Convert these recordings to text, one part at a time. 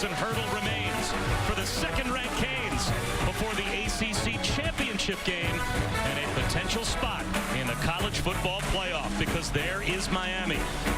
season hurdle remains for the second-ranked Canes before the ACC Championship Game and a potential spot in the college football playoff, because there is Miami,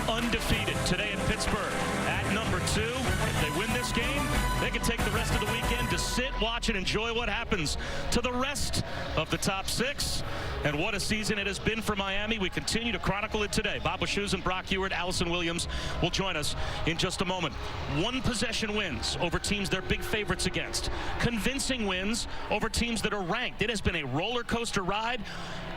undefeated today in Pittsburgh at number 2. If they win this game, they can take the rest of the weekend to sit, watch, and enjoy what happens to the rest of the top 6. And what a season it has been for Miami. We continue to chronicle it today. Bob Wischusen, Brock Ewert, Allison Williams will join us in just a moment. One-possession wins over teams they're big favorites against. Convincing wins over teams that are ranked. It has been a roller coaster ride.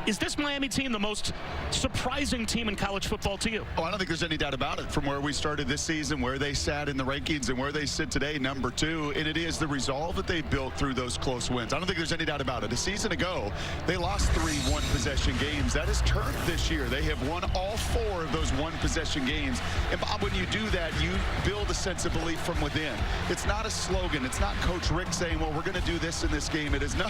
Is this Miami team the most surprising team in college football to you? Oh, I don't think there's any doubt about it. From where we started this season, where they sat in the rankings, and where they sit today, number 2. And it is the resolve that they built through those close wins. I don't think there's any doubt about it. A season ago, they lost 3 one-possession games. That has turned this year. They have won all 4 of those one-possession games. And Bob, when you do that, you build a sense of belief from within. It's not a slogan. It's not Coach Rick saying, well, we're going to do this in this game. It is, no,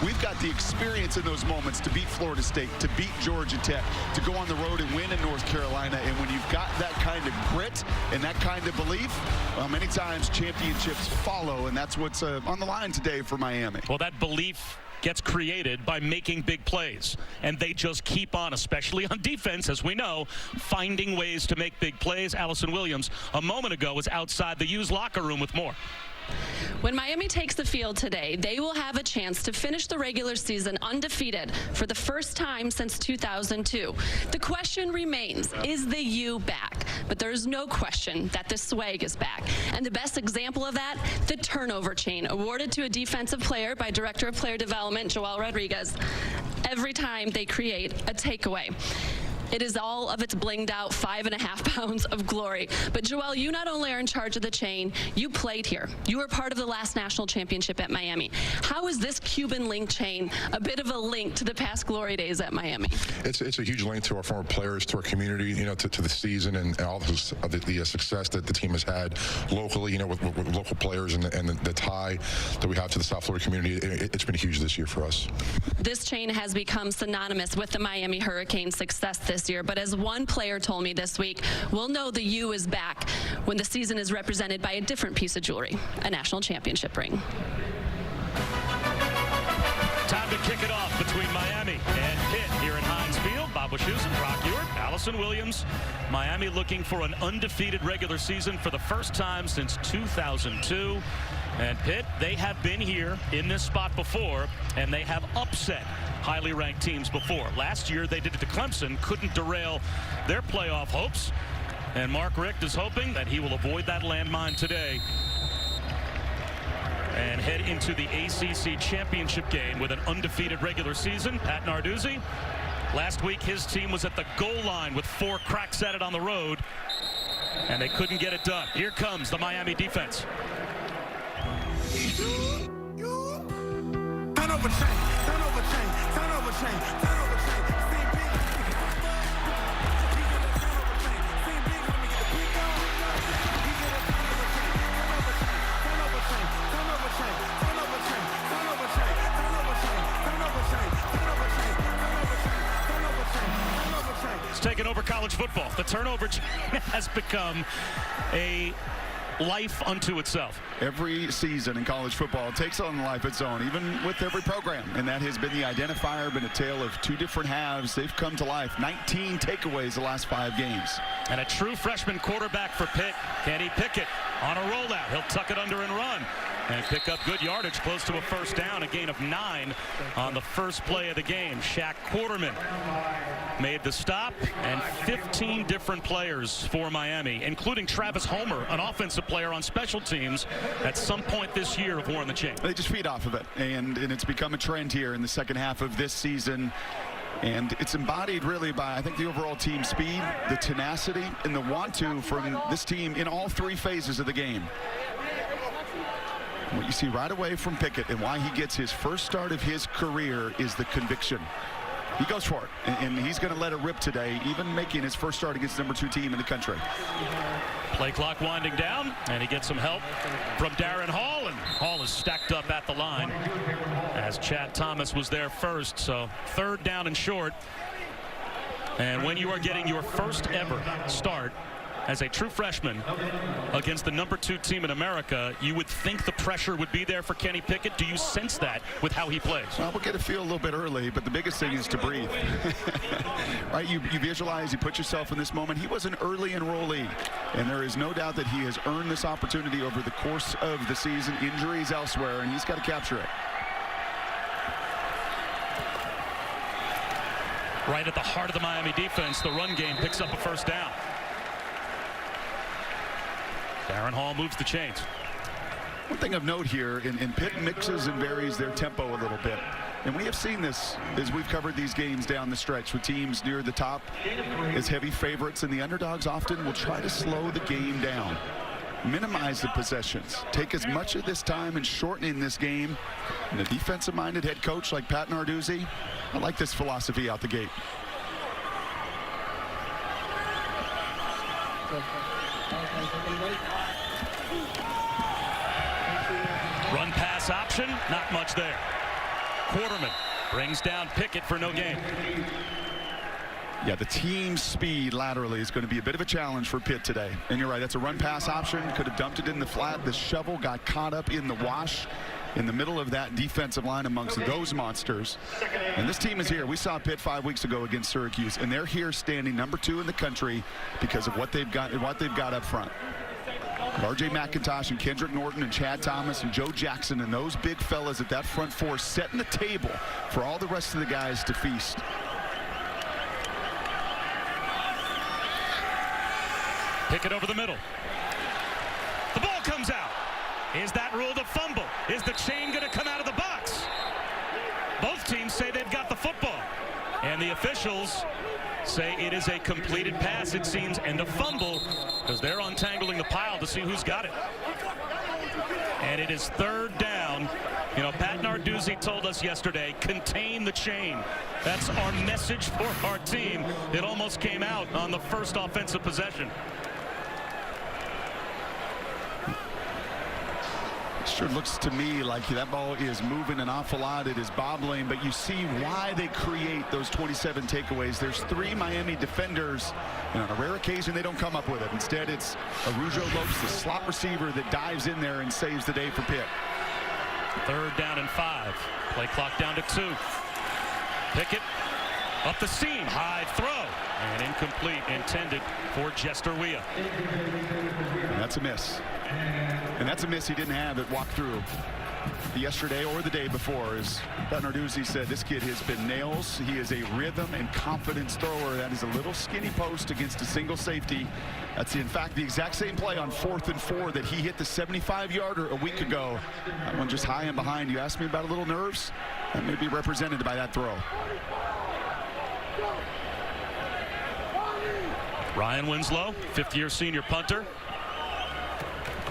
we've got the experience in those moments to beat Florida State, to beat Georgia Tech, to go on the road and win in North Carolina. And when you've got that kind of grit and that kind of belief, well, many times championships follow, and that's what's on the line today for Miami. Well, that belief gets created by making big plays, and they just keep on, especially on defense, as we know, finding ways to make big plays. Allison Williams a moment ago was outside the U's locker room with more. When Miami takes the field today, they will have a chance to finish the regular season undefeated for the first time since 2002. The question remains, is the U back? But there's no question that the swag is back. And the best example of that, the turnover chain, awarded to a defensive player by Director of Player Development, Joel Rodriguez, every time they create a takeaway. It is all of its blinged out 5.5 pounds of glory. But Joel, you not only are in charge of the chain, you played here. You were part of the last national championship at Miami. How is this Cuban link chain a bit of a link to the past glory days at Miami? It's a huge link to our former players, to our community, you know, to the season and all the success that the team has had locally, you know, with local players and the tie that we have to the South Florida community. It's been huge this year for us. This chain has become synonymous with the Miami Hurricanes' success this year, but as one player told me this week, we'll know the U is back when the season is represented by a different piece of jewelry, a national championship ring. Time to kick it off between Miami and Pitt here in Heinz Field. Bob Wischusen, Brock Ewert, Allison Williams. Miami looking for an undefeated regular season for the first time since 2002. And Pitt, they have been here in this spot before, and they have upset highly ranked teams before. Last year, they did it to Clemson, couldn't derail their playoff hopes. And Mark Richt is hoping that he will avoid that landmine today and head into the ACC Championship Game with an undefeated regular season. Pat Narduzzi, last week his team was at the goal line with 4 cracks at it on the road, and they couldn't get it done. Here comes the Miami defense. Turnover chain, turnover chain, turnover chain, turnover chain. It's taken over college football. The turnover chain has become a life unto itself. Every season in college football takes on life its own, even with every program. And that has been the identifier, been a tale of 2 different halves. They've come to life. 19 takeaways the last 5 games. And a true freshman quarterback for Pitt, Kenny Pickett, on a rollout. He'll tuck it under and run and pick up good yardage, close to a first down, a gain of 9 on the first play of the game. Shaq Quarterman made the stop, and 15 different players for Miami, including Travis Homer, an offensive player on special teams, at some point this year have worn the chain. They just feed off of it, and it's become a trend here in the second half of this season. And it's embodied really by, I think, the overall team speed, the tenacity, and the want-to from this team in all 3 phases of the game. What you see right away from Pickett and why he gets his first start of his career is the conviction. He goes for it, and he's going to let it rip today, even making his first start against the number 2 team in the country. Play clock winding down, and he gets some help from Darren Hall, and Hall is stacked up at the line as Chad Thomas was there first. So 3rd down and short. And when you are getting your first ever start as a true freshman against the #2 team in America, you would think the pressure would be there for Kenny Pickett. Do you sense that with how he plays? Well, we'll get a feel a little bit early, but the biggest thing is to breathe. Right? You visualize, you put yourself in this moment. He was an early enrollee, and there is no doubt that he has earned this opportunity over the course of the season. Injuries elsewhere, and he's got to capture it. Right at the heart of the Miami defense, the run game picks up a first down. Darren Hall moves the chains. One thing of note here, in Pitt mixes and varies their tempo a little bit. And we have seen this as we've covered these games down the stretch with teams near the top as heavy favorites, and the underdogs often will try to slow the game down, minimize the possessions, take as much of this time and shortening this game. And a defensive-minded head coach like Pat Narduzzi, I like this philosophy out the gate. Run pass option, not much there. Quarterman brings down Pickett for no gain. Yeah, the team speed laterally is going to be a bit of a challenge for Pitt today. And you're right, that's a run pass option. Could have dumped it in the flat. The shovel got caught up in the wash in the middle of that defensive line amongst those monsters. And this team is here. We saw Pitt 5 weeks ago against Syracuse, and they're here standing #2 in the country because of what they've got up front. R.J. McIntosh and Kendrick Norton and Chad Thomas and Joe Jackson and those big fellas at that front four setting the table for all the rest of the guys to feast. Pickett over the middle. The ball comes out. Is that ruled a fumble? Is the chain going to come out of the box? Both teams say they've got the football. And the officials say it is a completed pass, it seems, and a fumble, because they're untangling the pile to see who's got it. And it is 3rd down. You know, Pat Narduzzi told us yesterday, contain the chain. That's our message for our team. It almost came out on the first offensive possession. Sure looks to me like that ball is moving an awful lot. It is bobbling, but you see why they create those 27 takeaways. There's 3 Miami defenders, and on a rare occasion they don't come up with it. Instead, it's Arujo Lopes, the slot receiver, that dives in there and saves the day for Pitt. 3rd down and 5. Play clock down to 2. Pickett up the seam, high throw, and incomplete, intended for Jester Weah. That's a miss. And that's a miss he didn't have at walkthrough yesterday or the day before. As Pat Narduzzi said, this kid has been nails. He is a rhythm and confidence thrower. That is a little skinny post against a single safety. That's, in fact, the exact same play on 4th and 4 that he hit the 75-yarder a week ago. That one just high and behind. You asked me about a little nerves? That may be represented by that throw. Ryan Winslow, 5th-year senior punter,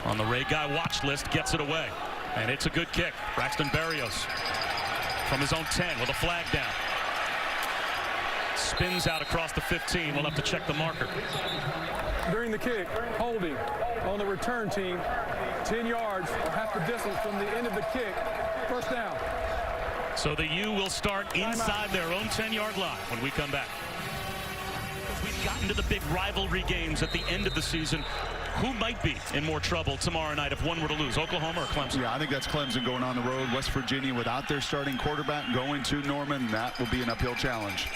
on the Ray Guy watch list, gets it away. And it's a good kick. Braxton Berrios from his own 10 with a flag down. Spins out across the 15. We'll have to check the marker. During the kick, holding on the return team, 10 yards or half the distance from the end of the kick. First down. So the U will start inside their own 10-yard line when we come back. We've gotten to the big rivalry games at the end of the season. Who might be in more trouble tomorrow night if one were to lose, Oklahoma or Clemson? Yeah, I think that's Clemson going on the road. West Virginia without their starting quarterback going to Norman. That will be an uphill challenge.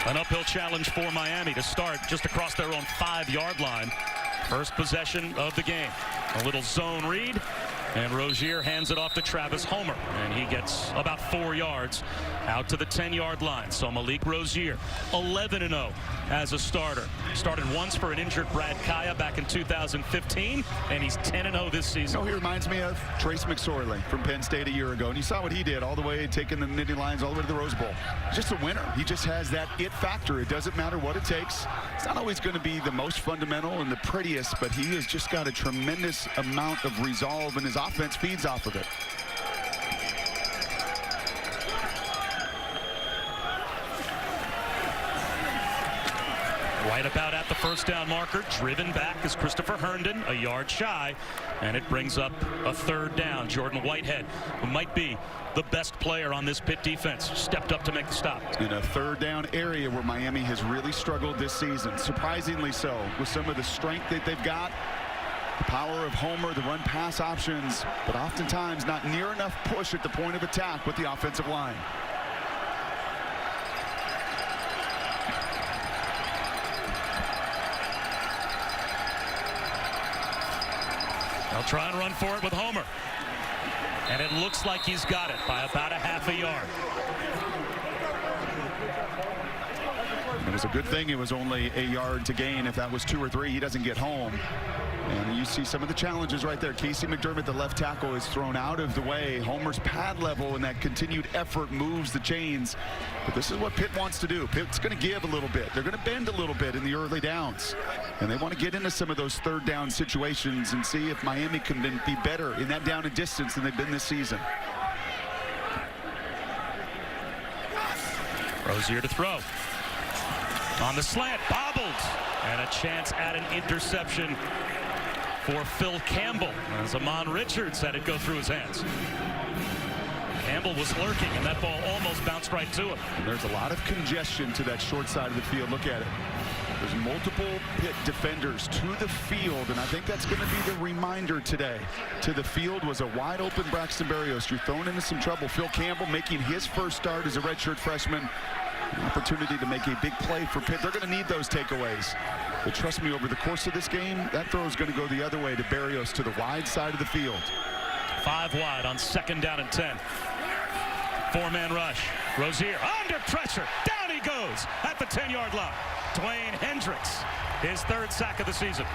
An uphill challenge for Miami to start just across their own 5-yard line. First possession of the game. A little zone read, and Rosier hands it off to Travis Homer, and he gets about 4 yards out to the 10-yard line. So Malik Rosier, 11-0 as a starter. Started once for an injured Brad Kaya back in 2015, and he's 10-0 this season. You know, he reminds me of Trace McSorley from Penn State a year ago, and you saw what he did all the way, taking the Nittany Lions all the way to the Rose Bowl. Just a winner. He just has that it factor. It doesn't matter what it takes. It's not always going to be the most fundamental and the prettiest, but he has just got a tremendous amount of resolve, and his offense feeds off of it. Right about at the first down marker. Driven back is Christopher Herndon, a yard shy, and it brings up a third down. Jordan Whitehead, who might be the best player on this Pitt defense, stepped up to make the stop. In a third down area where Miami has really struggled this season, surprisingly so, with some of the strength that they've got, the power of Homer, the run-pass options, but oftentimes not near enough push at the point of attack with the offensive line. They'll try and run for it with Homer. And it looks like he's got it by about a half a yard. It was a good thing it was only a yard to gain. If that was 2 or 3, he doesn't get home. And you see some of the challenges right there. Casey McDermott, the left tackle, is thrown out of the way. Homer's pad level and that continued effort moves the chains. But this is what Pitt wants to do. Pitt's going to give a little bit. They're going to bend a little bit in the early downs. And they want to get into some of those third down situations and see if Miami can be better in that down and distance than they've been this season. Rosier to throw. On the slant, bobbled. And a chance at an interception for Phil Campbell as Amon Richards had it go through his hands. Campbell was lurking, and that ball almost bounced right to him. And there's a lot of congestion to that short side of the field. Look at it. There's multiple Pitt defenders to the field, and I think that's going to be the reminder today. To the field was a wide open Braxton Berrios. You're thrown into some trouble. Phil Campbell making his first start as a redshirt freshman. An opportunity to make a big play for Pitt. They're going to need those takeaways. But trust me, over the course of this game, that throw is going to go the other way to Berrios to the wide side of the field. 5 wide on 2nd down and 10. 4-man rush. Rosier under pressure. Down he goes at the 10-yard line. Dwayne Hendricks, his 3rd sack of the season.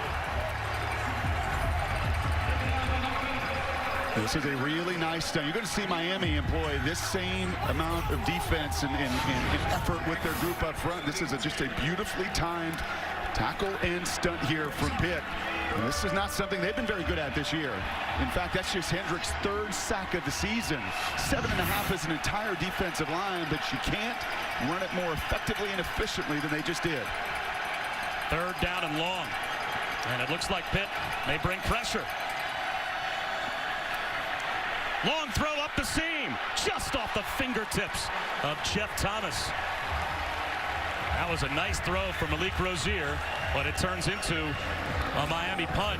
This is a really nice stunt. You're going to see Miami employ this same amount of defense and effort with their group up front. This is just a beautifully timed tackle and stunt here from Pitt. And this is not something they've been very good at this year. In fact, that's just Hendricks' 3rd sack of the season. 7.5 as an entire defensive line, but you can't run it more effectively and efficiently than they just did. 3rd down and long. And it looks like Pitt may bring pressure. Long throw up the seam, just off the fingertips of Jeff Thomas. That was a nice throw for Malik Rosier, but it turns into a Miami punt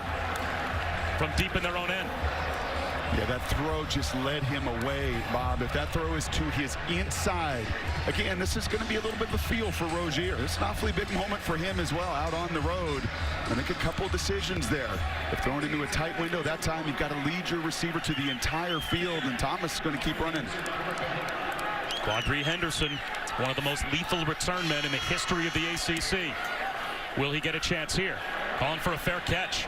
from deep in their own end. Yeah, that throw just led him away, Bob. If that throw is to his inside, again, this is going to be a little bit of a feel for Rosier. It's an awfully big moment for him as well, out on the road. I think a couple decisions there. If thrown into a tight window, that time you've got to lead your receiver to the entire field, and Thomas is going to keep running. Quadri Henderson, one of the most lethal return men in the history of the ACC. Will he get a chance here? Calling for a fair catch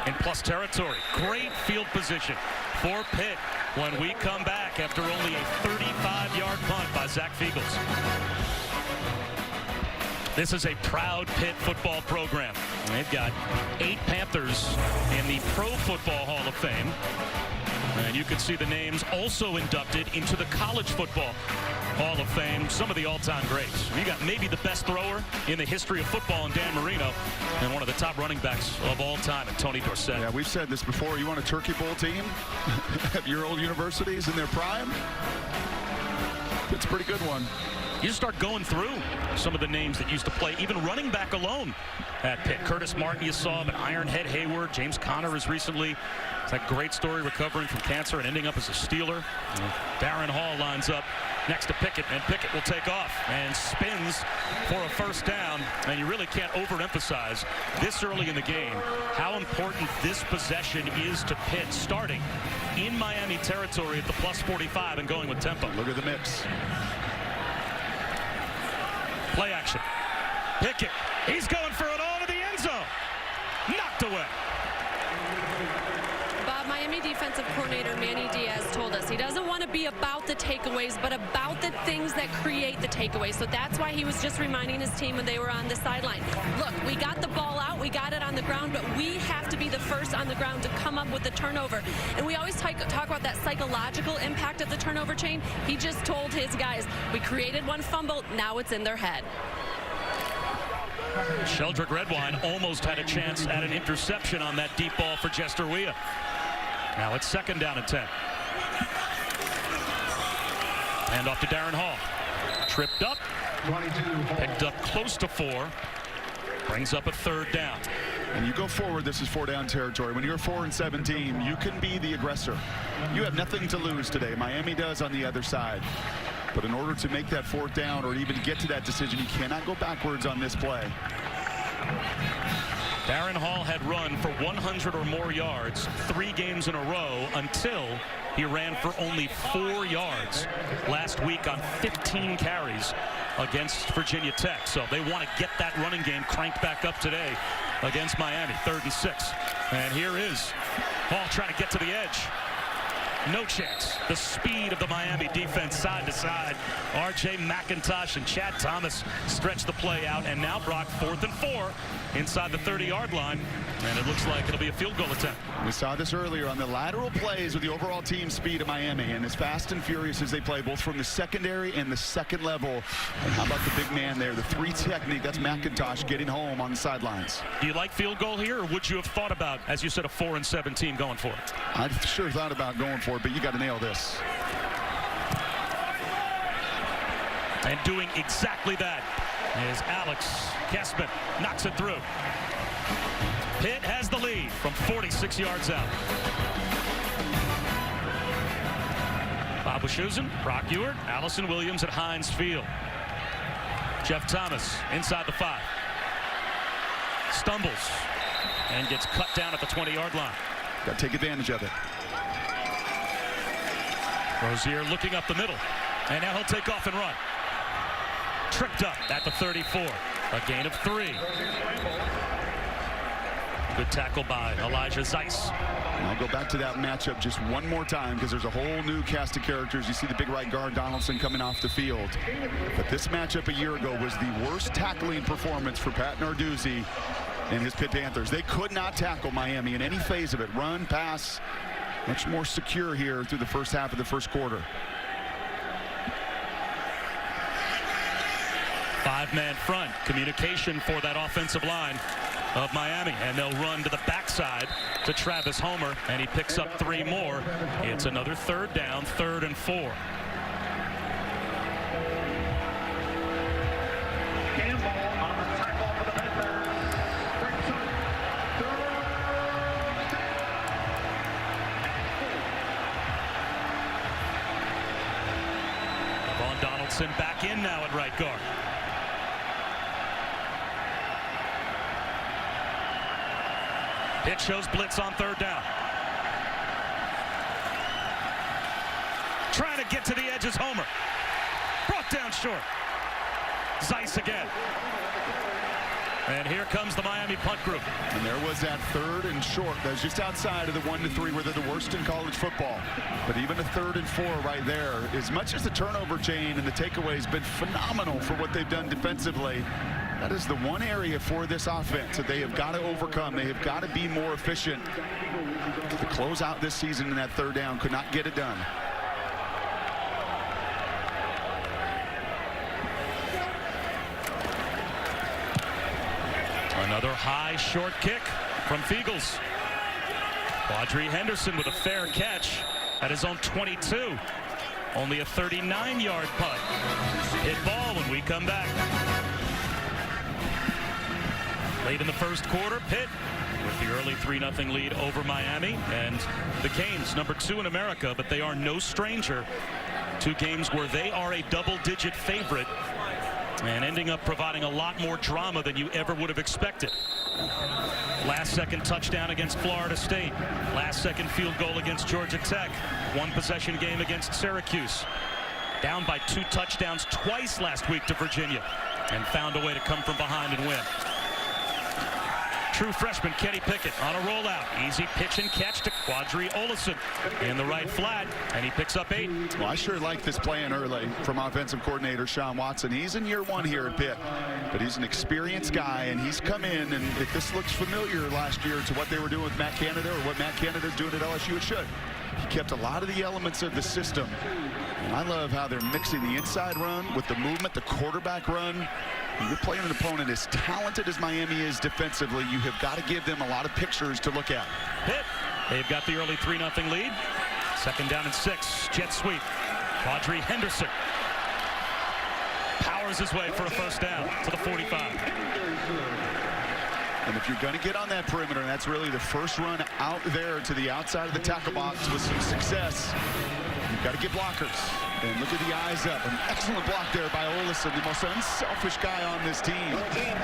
in plus territory. Great field position for Pitt when we come back after only a 35-yard punt by Zach Fiegels. This is a proud Pitt football program. They've got 8 Panthers in the Pro Football Hall of Fame. And you can see the names also inducted into the College Football Hall of Fame, some of the all-time greats. You got maybe the best thrower in the history of football in Dan Marino, and one of the top running backs of all time in Tony Dorsett. Yeah, we've said this before. You want a Turkey Bowl team at your old universities in their prime? It's a pretty good one. You just start going through some of the names that used to play, even running back alone at Pitt. Curtis Martin, you saw, but Ironhead Hayward, James Conner is recently. It's that great story, recovering from cancer and ending up as a Steeler. Darren Hall lines up next to Pickett, and Pickett will take off and spins for a first down. And you really can't overemphasize this early in the game how important this possession is to Pitt, starting in Miami territory at the plus 45 and going with tempo. Look at the mix. Play action. Pickett, he's going for it all to the end zone. Knocked away. Bob, Miami defensive coordinator Manny Diaz told us he doesn't want to be about the takeaways, but about the things that create the takeaways. So that's why he was just reminding his team when they were on the sideline. Look, we got the ball out, we got it on the ground, but we have to be the first on the ground to come up with the turnover. And we always talk about that psychological impact of the turnover chain. He just told his guys, we created one fumble, now it's in their head. Sheldrick Redwine almost had a chance at an interception on that deep ball for Jester Weah. Now it's 2nd down and 10. Hand off to Darren Hall. Tripped up. Picked up close to 4. Brings up a 3rd down. And you go forward, this is 4-down territory. When you're a 4-7 team, you can be the aggressor. You have nothing to lose today. Miami does on the other side. But in order to make that 4th down or even get to that decision, you cannot go backwards on this play. Darren Hall had run for 100 or more yards 3 games in a row until he ran for only 4 yards last week on 15 carries against Virginia Tech. So they want to get that running game cranked back up today against Miami. 3rd and 6. And here is Hall trying to get to the edge. No chance. The speed of the Miami defense side to side. R.J. McIntosh and Chad Thomas stretch the play out, and now Brock 4th and 4 inside the 30-yard line, and it looks like it'll be a field goal attempt. We saw this earlier on the lateral plays with the overall team speed of Miami, and as fast and furious as they play, both from the secondary and the 2nd level. And how about the big man there, the 3 technique? That's McIntosh getting home on the sidelines. Do you like field goal here, or would you have thought about, as you said, a 4-7 team going for it? I sure thought about going for it, but you got to nail this. And doing exactly that is Alex Kessman. Knocks it through. Pitt has the lead from 46 yards out. Bob Wischusen, Brock Ewert, Allison Williams at Heinz Field. Jeff Thomas inside the 5. Stumbles and gets cut down at the 20-yard line. Got to take advantage of it. Rosier looking up the middle, and now he'll take off and run. Tripped up at the 34. A gain of 3. Good tackle by Elijah Zeiss. And I'll go back to that matchup just one more time because there's a whole new cast of characters. You see the big right guard Donaldson coming off the field. But this matchup a year ago was the worst tackling performance for Pat Narduzzi and his Pitt Panthers. They could not tackle Miami in any phase of it. Run, pass, much more secure here through the first half of the first quarter. 5-man front. Communication for that offensive line of Miami, and they'll run to the backside to Travis Homer, and he picks up 3 more. It's another 3rd down, 3rd and 4. Vaughn Donaldson back in now at right guard. Pitt shows blitz on 3rd down. Trying to get to the edge is Homer. Brought down short. Zeiss again. And here comes the Miami punt group. And there was that 3rd and short. That was just outside of the 1-3 where they're the worst in college football. But even a 3rd and 4 right there, as much as the turnover chain and the takeaway has been phenomenal for what they've done defensively, that is the one area for this offense that they have got to overcome. They have got to be more efficient. To close out this season in that 3rd down, could not get it done. Another high short kick from Feagles. Quadri Henderson with a fair catch at his own 22. Only a 39-yard punt. Hit ball when we come back. Late in the first quarter, Pitt with the early 3-0 lead over Miami, and the Canes, number 2 in America, but they are no stranger to games where they are a double-digit favorite and ending up providing a lot more drama than you ever would have expected. Last-second touchdown against Florida State. Last-second field goal against Georgia Tech. One-possession game against Syracuse. Down by 2 touchdowns twice last week to Virginia, and found a way to come from behind and win. True freshman Kenny Pickett on a rollout. Easy pitch and catch to Quadri Olison in the right flat, and he picks up 8. Well, I sure like this plan early from offensive coordinator Sean Watson. He's in year 1 here at Pitt, but he's an experienced guy, and he's come in, and if this looks familiar last year to what they were doing with Matt Canada or what Matt Canada's doing at LSU, it should. He kept a lot of the elements of the system, and I love how they're mixing the inside run with the movement, the quarterback run. When you're playing an opponent as talented as Miami is defensively, you have got to give them a lot of pictures to look at. Pitt, they've got the early 3-0 lead. Second down and 6. Jet sweep. Quadri Henderson powers his way for a first down to the 45. And if you're going to get on that perimeter, and that's really the first run out there to the outside of the tackle box with some success, you've got to get blockers. And look at the eyes up. An excellent block there by Olison, the most unselfish guy on this team.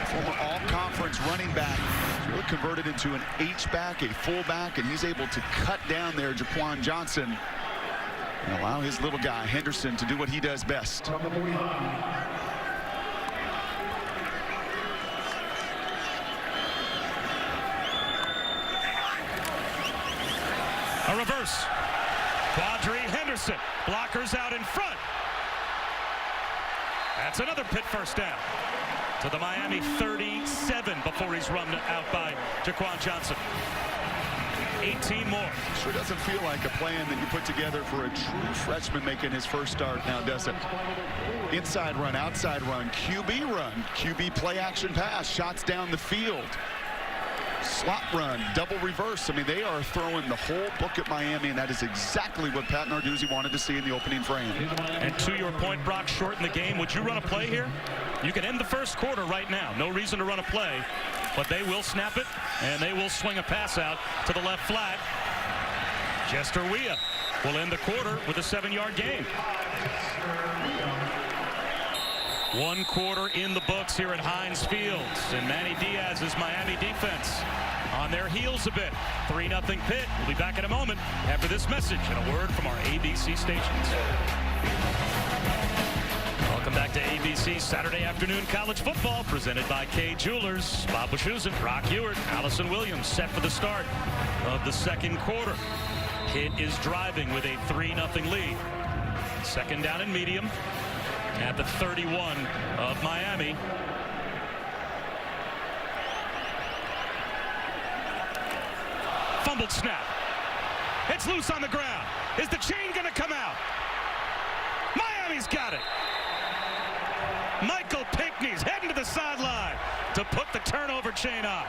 Former all-conference running back. He's really converted into an H-back, a fullback, and he's able to cut down there Jaquan Johnson and allow his little guy, Henderson, to do what he does best. A reverse. Quadri Henderson. Blockers out in front. That's another Pitt first down. To the Miami 37 before he's run out by Jaquan Johnson. 18 more. Sure doesn't feel like a plan that you put together for a true freshman making his first start now, does it? Inside run, outside run, QB play action pass, shots down the field. Slot run, double reverse. I mean, they are throwing the whole book at Miami, and that is exactly what Pat Narduzzi wanted to see in the opening frame. And to your point, Brock, shorten the game. Would you run a play here? You can end the first quarter right now. No reason to run a play, but they will snap it, and they will swing a pass out to the left flat. Jester Weah will end the quarter with a 7-yard gain. 1 quarter in the books here at Heinz Field, and Manny Diaz's Miami defense on their heels a bit. 3-0 Pitt. We'll be back in a moment after this message and a word from our ABC stations. Welcome back to ABC Saturday afternoon college football, presented by Kay Jewelers. Bob Wischusen, Brock Ewert, Allison Williams set for the start of the second quarter. Pitt is driving with a 3-0 lead. Second down and medium at the 31 of Miami. Fumbled snap. It's loose on the ground. Is the chain going to come out? Miami's got it. Michael Pinckney's heading to the sideline to put the turnover chain on.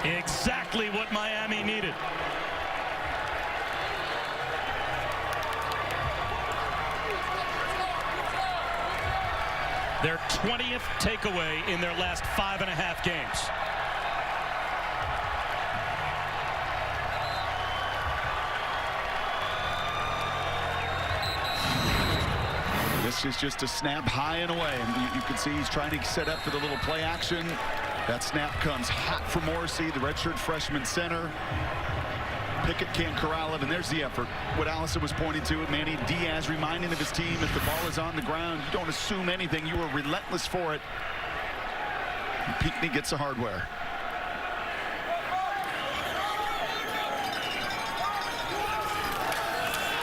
Exactly what Miami needed. Their 20th takeaway in their last 5.5 games. This is just a snap high and away, and you can see he's trying to set up for the little play action. That snap comes hot for Morrissey, the redshirt freshman center. Pickett can't corral it, and there's the effort. What Allison was pointing to, Manny Diaz reminding of his team, if the ball is on the ground, you don't assume anything. You are relentless for it. And Pinckney gets the hardware.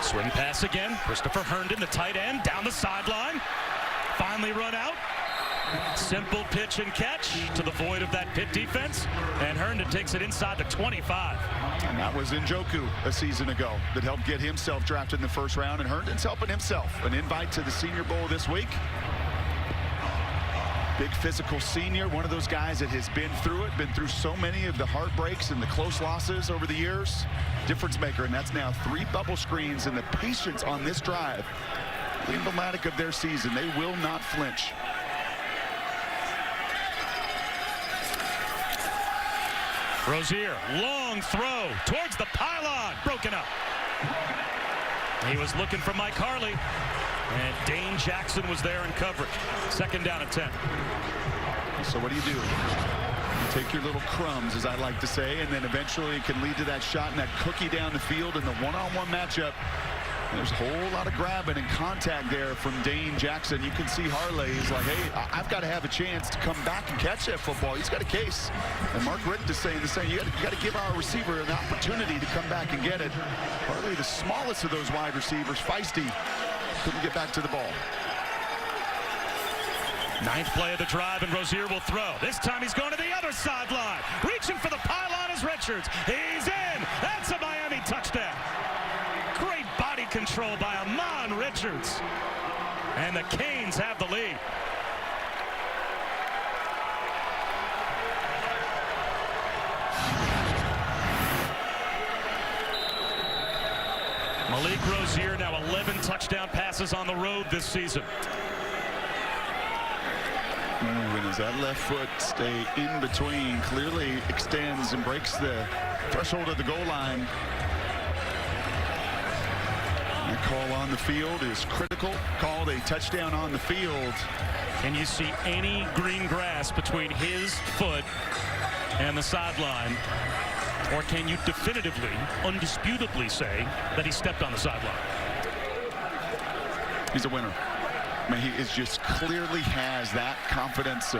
Swing pass again. Christopher Herndon, the tight end, down the sideline. Finally run out. Simple pitch and catch to the void of that Pitt defense. And Herndon takes it inside the 25. And that was Njoku a season ago that helped get himself drafted in the first round. And Herndon's helping himself. An invite to the Senior Bowl this week. Big physical senior, one of those guys that has been through it, been through so many of the heartbreaks and the close losses over the years. Difference maker, and that's now 3 bubble screens, and the patience on this drive, emblematic of their season. They will not flinch. Rosier, long throw towards the pylon, broken up. He was looking for Mike Harley, and Dane Jackson was there in coverage. Second down and 10. So what do? You take your little crumbs, as I like to say, and then eventually it can lead to that shot and that cookie down the field in the one-on-one matchup. There's a whole lot of grabbing and contact there from Dane Jackson. You can see Harley is like, hey, I've got to have a chance to come back and catch that football. He's got a case. And Mark Richt is saying the same. You got to give our receiver an opportunity to come back and get it. Harley, the smallest of those wide receivers, feisty, couldn't get back to the ball. 9th play of the drive, and Rosier will throw. This time he's going to the other sideline. Reaching for the pylon is Richards. He's in. That's a Miami touchdown. Great body control by Amon Richards. And the Canes have the lead. Malik Rosier now 11 touchdown passes on the road this season. And as that left foot stay in between, clearly extends and breaks the threshold of the goal line. That call on the field is critical. Called a touchdown on the field. Can you see any green grass between his foot and the sideline? Or can you definitively, undisputably say that he stepped on the sideline? He's a winner. I mean, he is just clearly has that confidence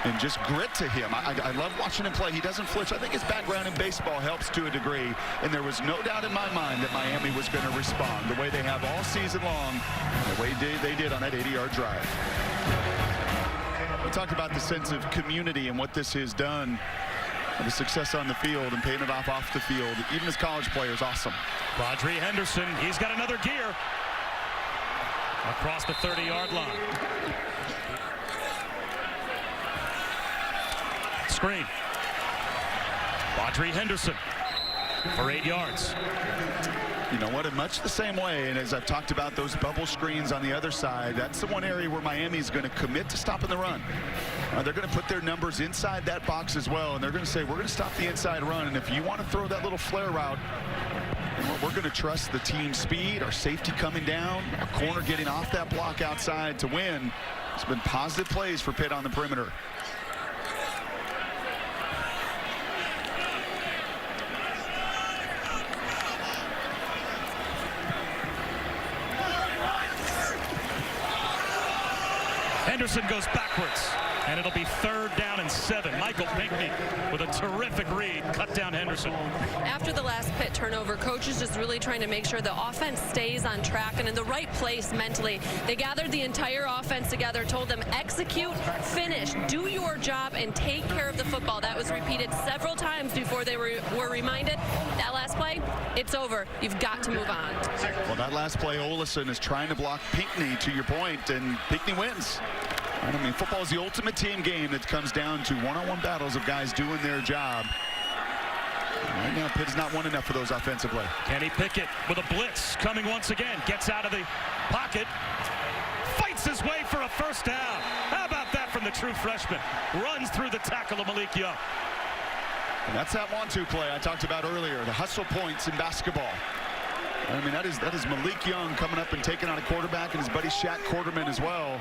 and just grit to him. I love watching him play. He doesn't flinch. I think his background in baseball helps to a degree, and there was no doubt in my mind that Miami was going to respond the way they have all season long, the way they did on that 80-yard drive. We talked about the sense of community and what this has done. The success on the field and paying it off the field, even as college players, awesome. Rodri Henderson, he's got another gear across the 30-yard line. Screen. Rodri Henderson for 8 yards. You know what, in much the same way, and as I've talked about those bubble screens on the other side, that's the one area where Miami's going to commit to stopping the run. They're going to put their numbers inside that box as well, and they're going to say, we're going to stop the inside run, and if you want to throw that little flare route, we're going to trust the team's speed, our safety coming down, our corner getting off that block outside to win. It's been positive plays for Pitt on the perimeter. Henderson goes backwards, and it'll be 3rd down and 7. Michael Pinckney with a terrific read, cut down Henderson. After the last Pitt turnover, coach is just really trying to make sure the offense stays on track and in the right place mentally. They gathered the entire offense together, told them execute, finish, do your job, and take care of the football. That was repeated several times before they were reminded. That last play, it's over. You've got to move on. Well, that last play, Olesen is trying to block Pinckney, to your point, and Pinckney wins. I mean, football is the ultimate team game that comes down to one-on-one battles of guys doing their job. Right now, Pitt has not won enough for those offensively. Kenny Pickett with a blitz coming once again. Gets out of the pocket. Fights his way for a 1st down. How about that from the true freshman? Runs through the tackle of Malik Young. And that's that 1-2 play I talked about earlier, the hustle points in basketball. I mean, that is Malik Young coming up and taking on a quarterback, and his buddy Shaq Quarterman as well.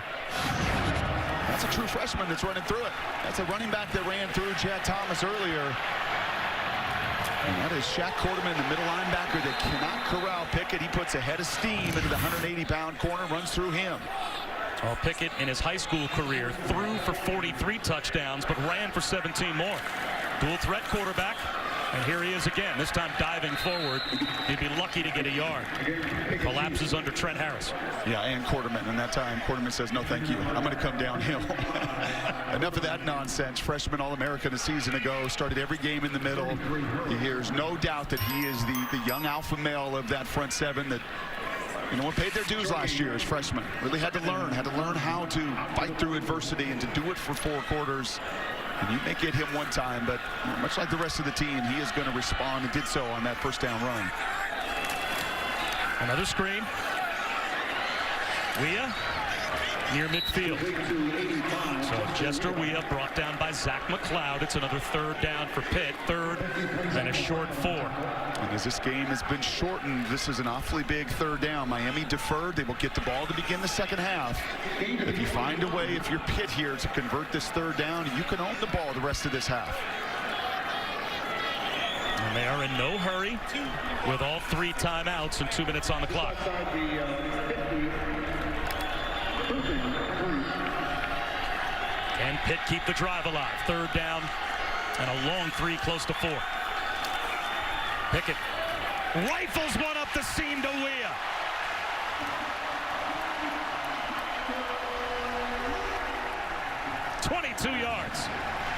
That's a true freshman that's running through it. That's a running back that ran through Chad Thomas earlier. And that is Shaq Quarterman, the middle linebacker that cannot corral Pickett. He puts a head of steam into the 180-pound corner, runs through him. Well, Pickett in his high school career threw for 43 touchdowns, but ran for 17 more. Dual threat quarterback. And here he is again, this time diving forward. He'd be lucky to get a yard. Collapses under Trent Harris. Yeah, and Quarterman. And that time, Quarterman says, no, thank you. I'm going to come downhill. Enough of that nonsense. Freshman All-American a season ago. Started every game in the middle. There's no doubt that he is the young alpha male of that front seven that, you know, paid their dues last year as freshmen. Really had to learn how to fight through adversity and to do it for 4 quarters. And you may get him one time, but much like the rest of the team, he is going to respond and did so on that 1st down run. Another screen. Weah near midfield. So Jester Weah brought down by Zach McLeod. It's another 3rd down for Pitt. 3rd and a short 4. And as this game has been shortened, this is an awfully big 3rd down. Miami deferred. They will get the ball to begin the 2nd half. If you find a way, if you're Pitt here, to convert this 3rd down, you can own the ball the rest of this half. And they are in no hurry with all 3 timeouts and 2 minutes on the clock. Can Pitt keep the drive alive? 3rd down and a long 3 close to 4. Pickett rifles one up the seam to Weah. $22 yards.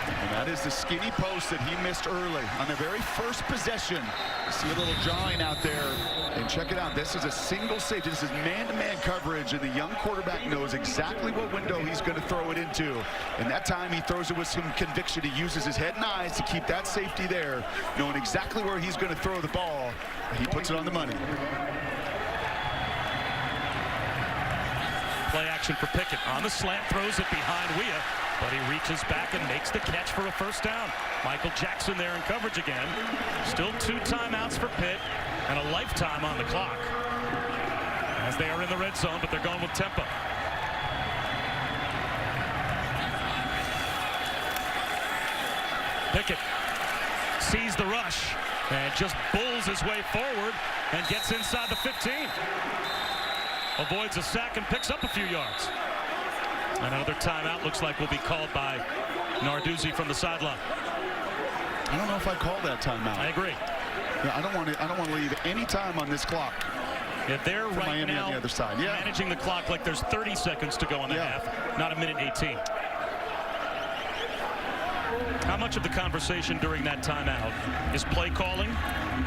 And that is the skinny post that he missed early on the very first possession. You see a little drawing out there. And check it out. This is a single safety. This is man-to-man coverage, and the young quarterback knows exactly what window he's going to throw it into. And that time he throws it with some conviction. He uses his head and eyes to keep that safety there, knowing exactly where he's going to throw the ball. He puts it on the money. Play action for Pickett. On the slant, throws it behind Weah, but he reaches back and makes the catch for a first down. Michael Jackson there in coverage again. Still 2 timeouts for Pitt and a lifetime on the clock as they are in the red zone, but they're going with tempo. Pickett sees the rush and just bulls his way forward and gets inside the 15. Avoids a sack and picks up a few yards. And another timeout looks like will be called by Narduzzi from the sideline. I don't know if I'd call that timeout. I agree. Yeah, I don't want to leave any time on this clock. Yeah, they're right Miami now on the other side. Yeah. managing the clock like there's 30 seconds to go in the half, not a minute 18. How much of the conversation during that timeout is play calling?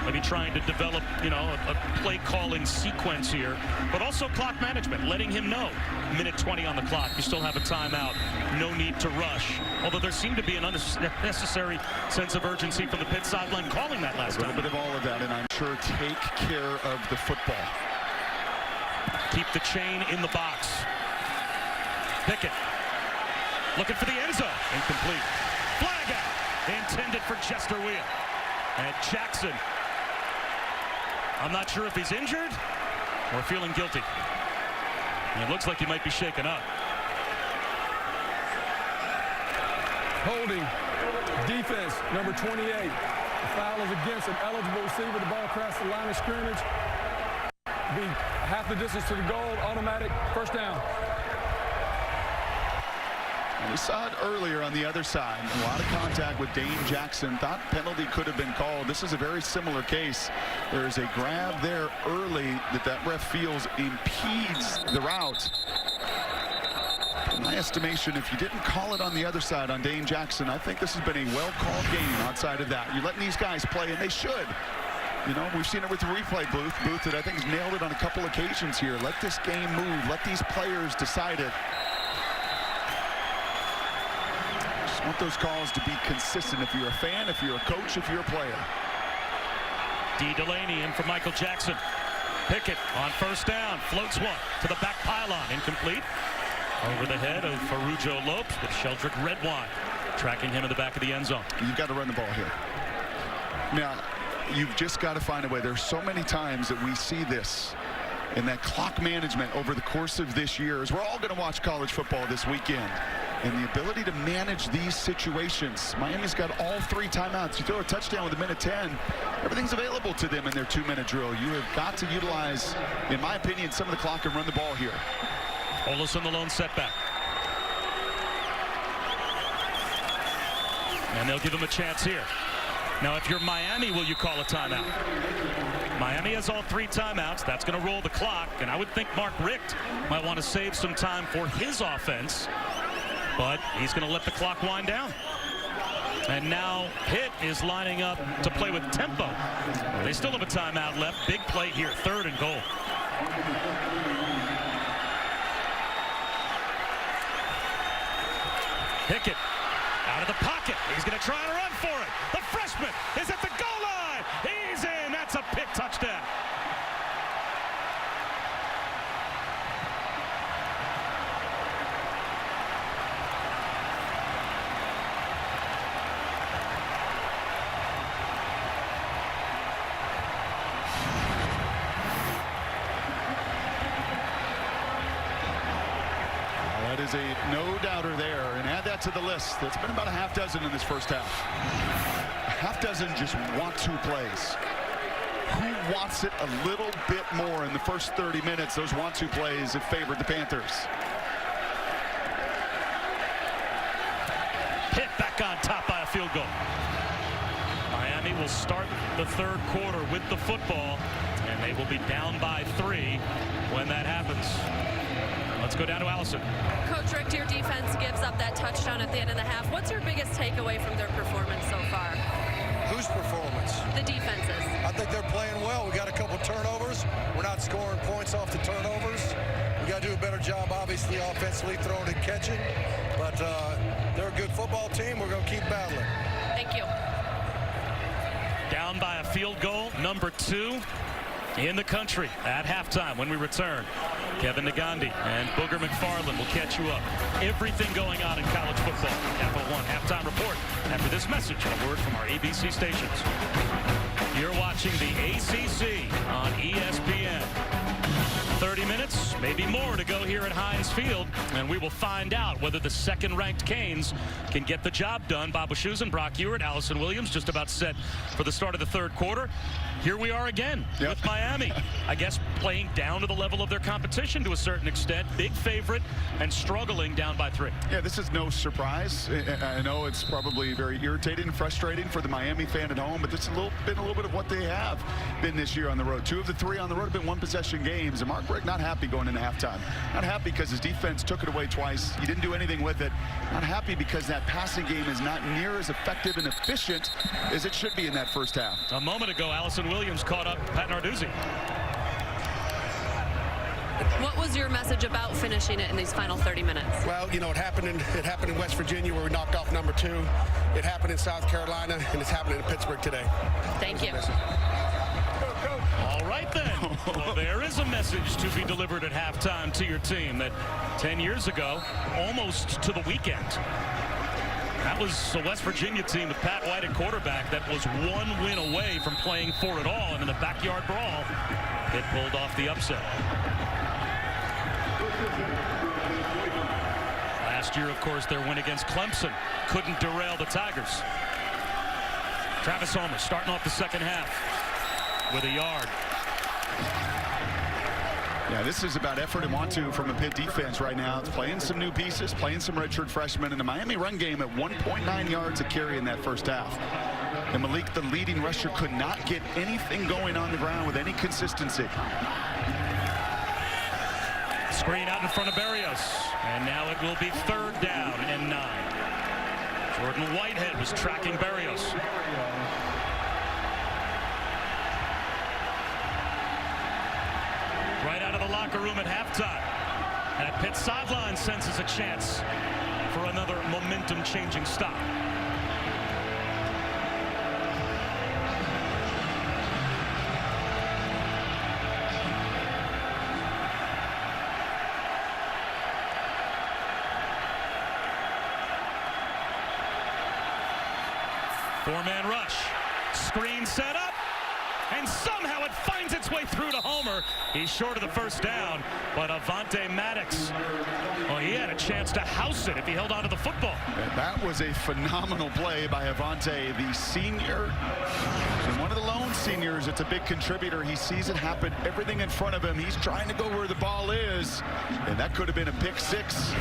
Maybe trying to develop, a play calling sequence here, but also clock management, letting him know. Minute 20 on the clock. You still have a timeout. No need to rush. Although there seemed to be an unnecessary sense of urgency from the Pitt sideline calling that last time. A little bit of all of that, and I'm sure take care of the football. Keep the chain in the box. Pickett looking for the end zone. Incomplete. Flag out. Intended for Chester Weah. And Jackson, I'm not sure if he's injured or feeling guilty. And it looks like he might be shaken up. Holding. Defense, number 28. The foul is against an eligible receiver. The ball crosses the line of scrimmage. Be half the distance to the goal. Automatic first down. We saw it earlier on the other side. A lot of contact with Dane Jackson. Thought penalty could have been called. This is a very similar case. There is a grab there early that ref feels impedes the route. In my estimation, if you didn't call it on the other side on Dane Jackson, I think this has been a well-called game outside of that. You're letting these guys play, and they should. We've seen it with the replay booth that I think has nailed it on a couple occasions here. Let this game move. Let these players decide it. Want those calls to be consistent if you're a fan, if you're a coach, if you're a player. D. Delaney in for Michael Jackson. Pickett on first down, floats one to the back pylon, incomplete. Over the head of Ferrujo Lopes with Sheldrick Redwine tracking him in the back of the end zone. You've got to run the ball here. Now, you've just got to find a way. There's so many times that we see this in that clock management over the course of this year, as we're all going to watch college football this weekend. And the ability to manage these situations. Miami's got all 3 timeouts. You throw a touchdown with a minute 10, everything's available to them in their 2-minute drill. You have got to utilize, in my opinion, some of the clock and run the ball here. Olison the lone setback. And they'll give him a chance here. Now, if you're Miami, will you call a timeout? Miami has all 3 timeouts. That's going to roll the clock. And I would think Mark Richt might want to save some time for his offense. But he's going to let the clock wind down. And now Pitt is lining up to play with tempo. They still have a timeout left. Big play here, 3rd and goal. Pickett out of the pocket. He's going to try and run for it. The freshman is at the goal line. He's in. That's a Pitt touchdown. That is a no-doubter there, and add that to the list. It's been about a half dozen in this first half. A half dozen just want-to plays. Who wants it a little bit more in the first 30 minutes? Those want-to plays have favored the Panthers. Pitt back on top by a field goal. Miami will start the 3rd quarter with the football, and they will be down by 3 when that happens. A Let's go down to Allison. Coach Rick, your defense gives up that touchdown at the end of the half. What's your biggest takeaway from their performance so far? Whose performance? The defenses. I think they're playing well. We got a couple turnovers. We're not scoring points off the turnovers. We got to do a better job, obviously, offensively, throwing and catching. But they're a good football team. We're going to keep battling. Thank you. Down by a field goal, number 2 in the country at halftime when we return. Kevin Nagandi and Booger McFarland will catch you up. Everything going on in college football. Capital One halftime report after this message, a word from our ABC stations. You're watching the ACC on ESPN. 30 minutes, maybe more to go here at Heinz Field, and we will find out whether the second-ranked Canes can get the job done. Bob Wischusen, Brock Ewert, Allison Williams just about set for the start of the third quarter. Here we are again with Miami. I guess playing down to the level of their competition to a certain extent. Big favorite and struggling down by 3. Yeah, this is no surprise. I know it's probably very irritating and frustrating for the Miami fan at home, but this has been a little bit of what they have been this year on the road. 2 of the 3 on the road have been one-possession games, and Mark Richt not happy going into halftime. Not happy because his defense took it away twice. He didn't do anything with it. Not happy because that passing game is not near as effective and efficient as it should be in that first half. A moment ago, Allison Williams caught up Pat Narduzzi. What was your message about finishing it in these final 30 minutes? Well, you know, it happened in West Virginia where we knocked off number 2. It happened in South Carolina, and it's happening in Pittsburgh today. Thank you. All right, then. Well, there is a message to be delivered at halftime to your team that 10 years ago, almost to the weekend, that was a West Virginia team with Pat White at quarterback that was 1 win away from playing for it all. And in the backyard brawl, it pulled off the upset. Last year, of course, their win against Clemson couldn't derail the Tigers. Travis Homer starting off the second half with a yard. Yeah, this is about effort and want to from a Pitt defense right now. It's playing some new pieces, playing some redshirt freshmen, and the Miami run game at 1.9 yards a carry in that first half. And Malik, the leading rusher, could not get anything going on the ground with any consistency. Screen out in front of Berrios, and now it will be 3rd down and 9. Jordan Whitehead was tracking Berrios. Right out of the locker room at halftime. And Pitt sideline senses a chance for another momentum-changing stop. Four-man rush. Screen set up. And somehow it finds its way through to Homer. He's short of the first down, but Avonte Maddox, well, he had a chance to house it if he held on to the football. That was a phenomenal play by Avonte, the senior. And one of the lone seniors, it's a big contributor. He sees it happen, everything in front of him. He's trying to go where the ball is, and that could have been a pick 6.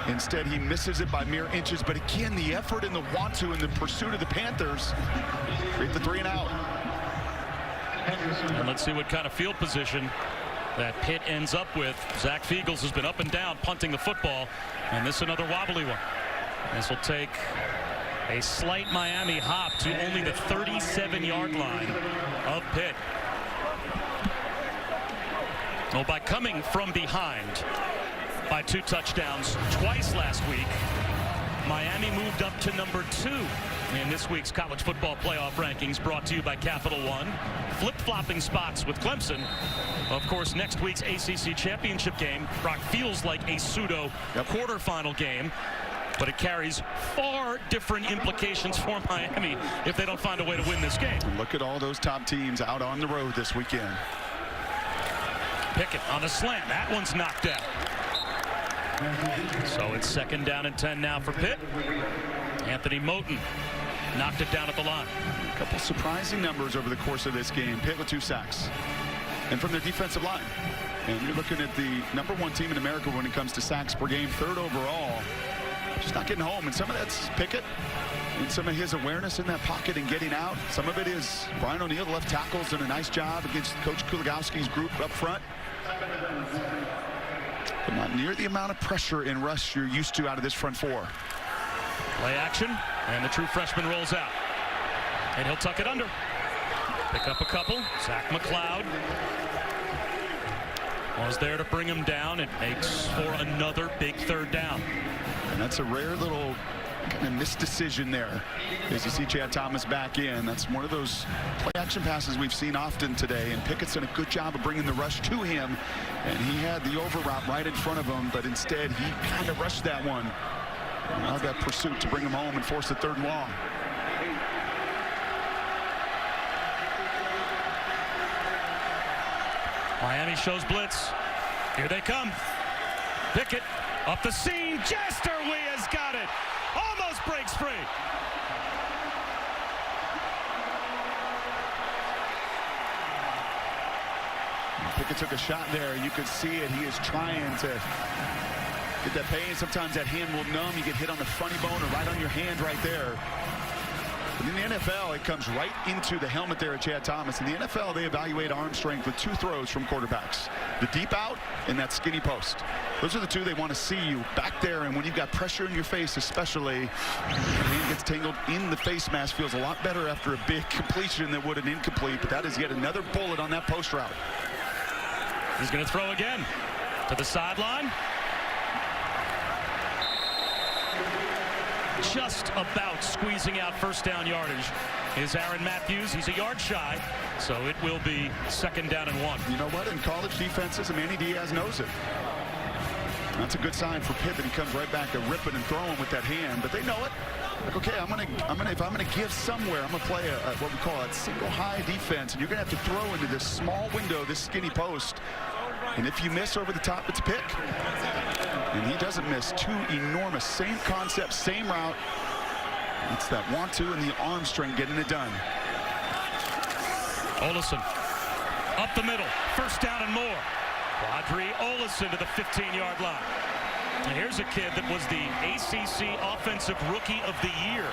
Instead, he misses it by mere inches. But again, the effort and the want to in the pursuit of the Panthers create the 3 and out. And let's see what kind of field position that Pitt ends up with. Zach Fiegels has been up and down punting the football, and this another wobbly one. This will take a slight Miami hop to only the 37-yard line of Pitt. Well, by coming from behind by 2 touchdowns twice last week, Miami moved up to number 2 in this week's college football playoff rankings, brought to you by Capital One. Flip-flopping spots with Clemson. Of course, next week's ACC Championship game, Brock, feels like a pseudo quarterfinal game, but it carries far different implications for Miami if they don't find a way to win this game. Look at all those top teams out on the road this weekend. Pickett on the slant. That one's knocked out. So it's 2nd down and 10 now for Pitt. Anthony Moten knocked it down at the line. A couple surprising numbers over the course of this game. Pitt with 2 sacks. And from their defensive line. And you're looking at the #1 team in America when it comes to sacks per game, 3rd overall. Just not getting home. And some of that's Pickett. And some of his awareness in that pocket and getting out. Some of it is Brian O'Neill, the left tackle's done a nice job against Coach Kuligowski's group up front. but not near the amount of pressure and rush you're used to out of this front four. Play action, and the true freshman rolls out. And he'll tuck it under. Pick up a couple. Zach McLeod was there to bring him down. It makes for another big third down. And that's a rare little kind of missed decision there as you see Chad Thomas back in. That's one of those play action passes we've seen often today, and Pickett's done a good job of bringing the rush to him, and he had the over route right in front of him, but instead he kind of rushed that one. Now that pursuit to bring him home and force the 3rd and long. Miami shows blitz. Here they come. Pickett up the seam. Jesterwe has got it. Almost breaks free. Pickett took a shot there. You could see it. He is trying to get that pain. Sometimes that hand will numb. You get hit on the funny bone or right on your hand right there. But in the NFL, it comes right into the helmet there at Chad Thomas. In the NFL, they evaluate arm strength with 2 throws from quarterbacks. The deep out and that skinny post. Those are the 2 they want to see you back there. And when you've got pressure in your face, especially, your hand gets tangled in the face mask. Feels a lot better after a big completion than would an incomplete. But that is yet another bullet on that post route. He's going to throw again to the sideline. Just about squeezing out first down yardage is Aaron Matthews. He's a yard shy, so it will be 2nd down and 1. You know what? In college defenses, Manny Diaz knows it. That's a good sign for Pitt that he comes right back to ripping and throwing with that hand, but they know it. Like, okay, if I'm gonna give somewhere, I'm gonna play what we call a single high defense, and you're gonna have to throw into this small window, this skinny post. And if you miss over the top, it's a pick. And he doesn't miss. 2 enormous, same concept, same route. It's that want-to and the arm strength getting it done. Olesen up the middle, 1st down and more. Quadri Olesen to the 15-yard line. And here's a kid that was the ACC Offensive Rookie of the Year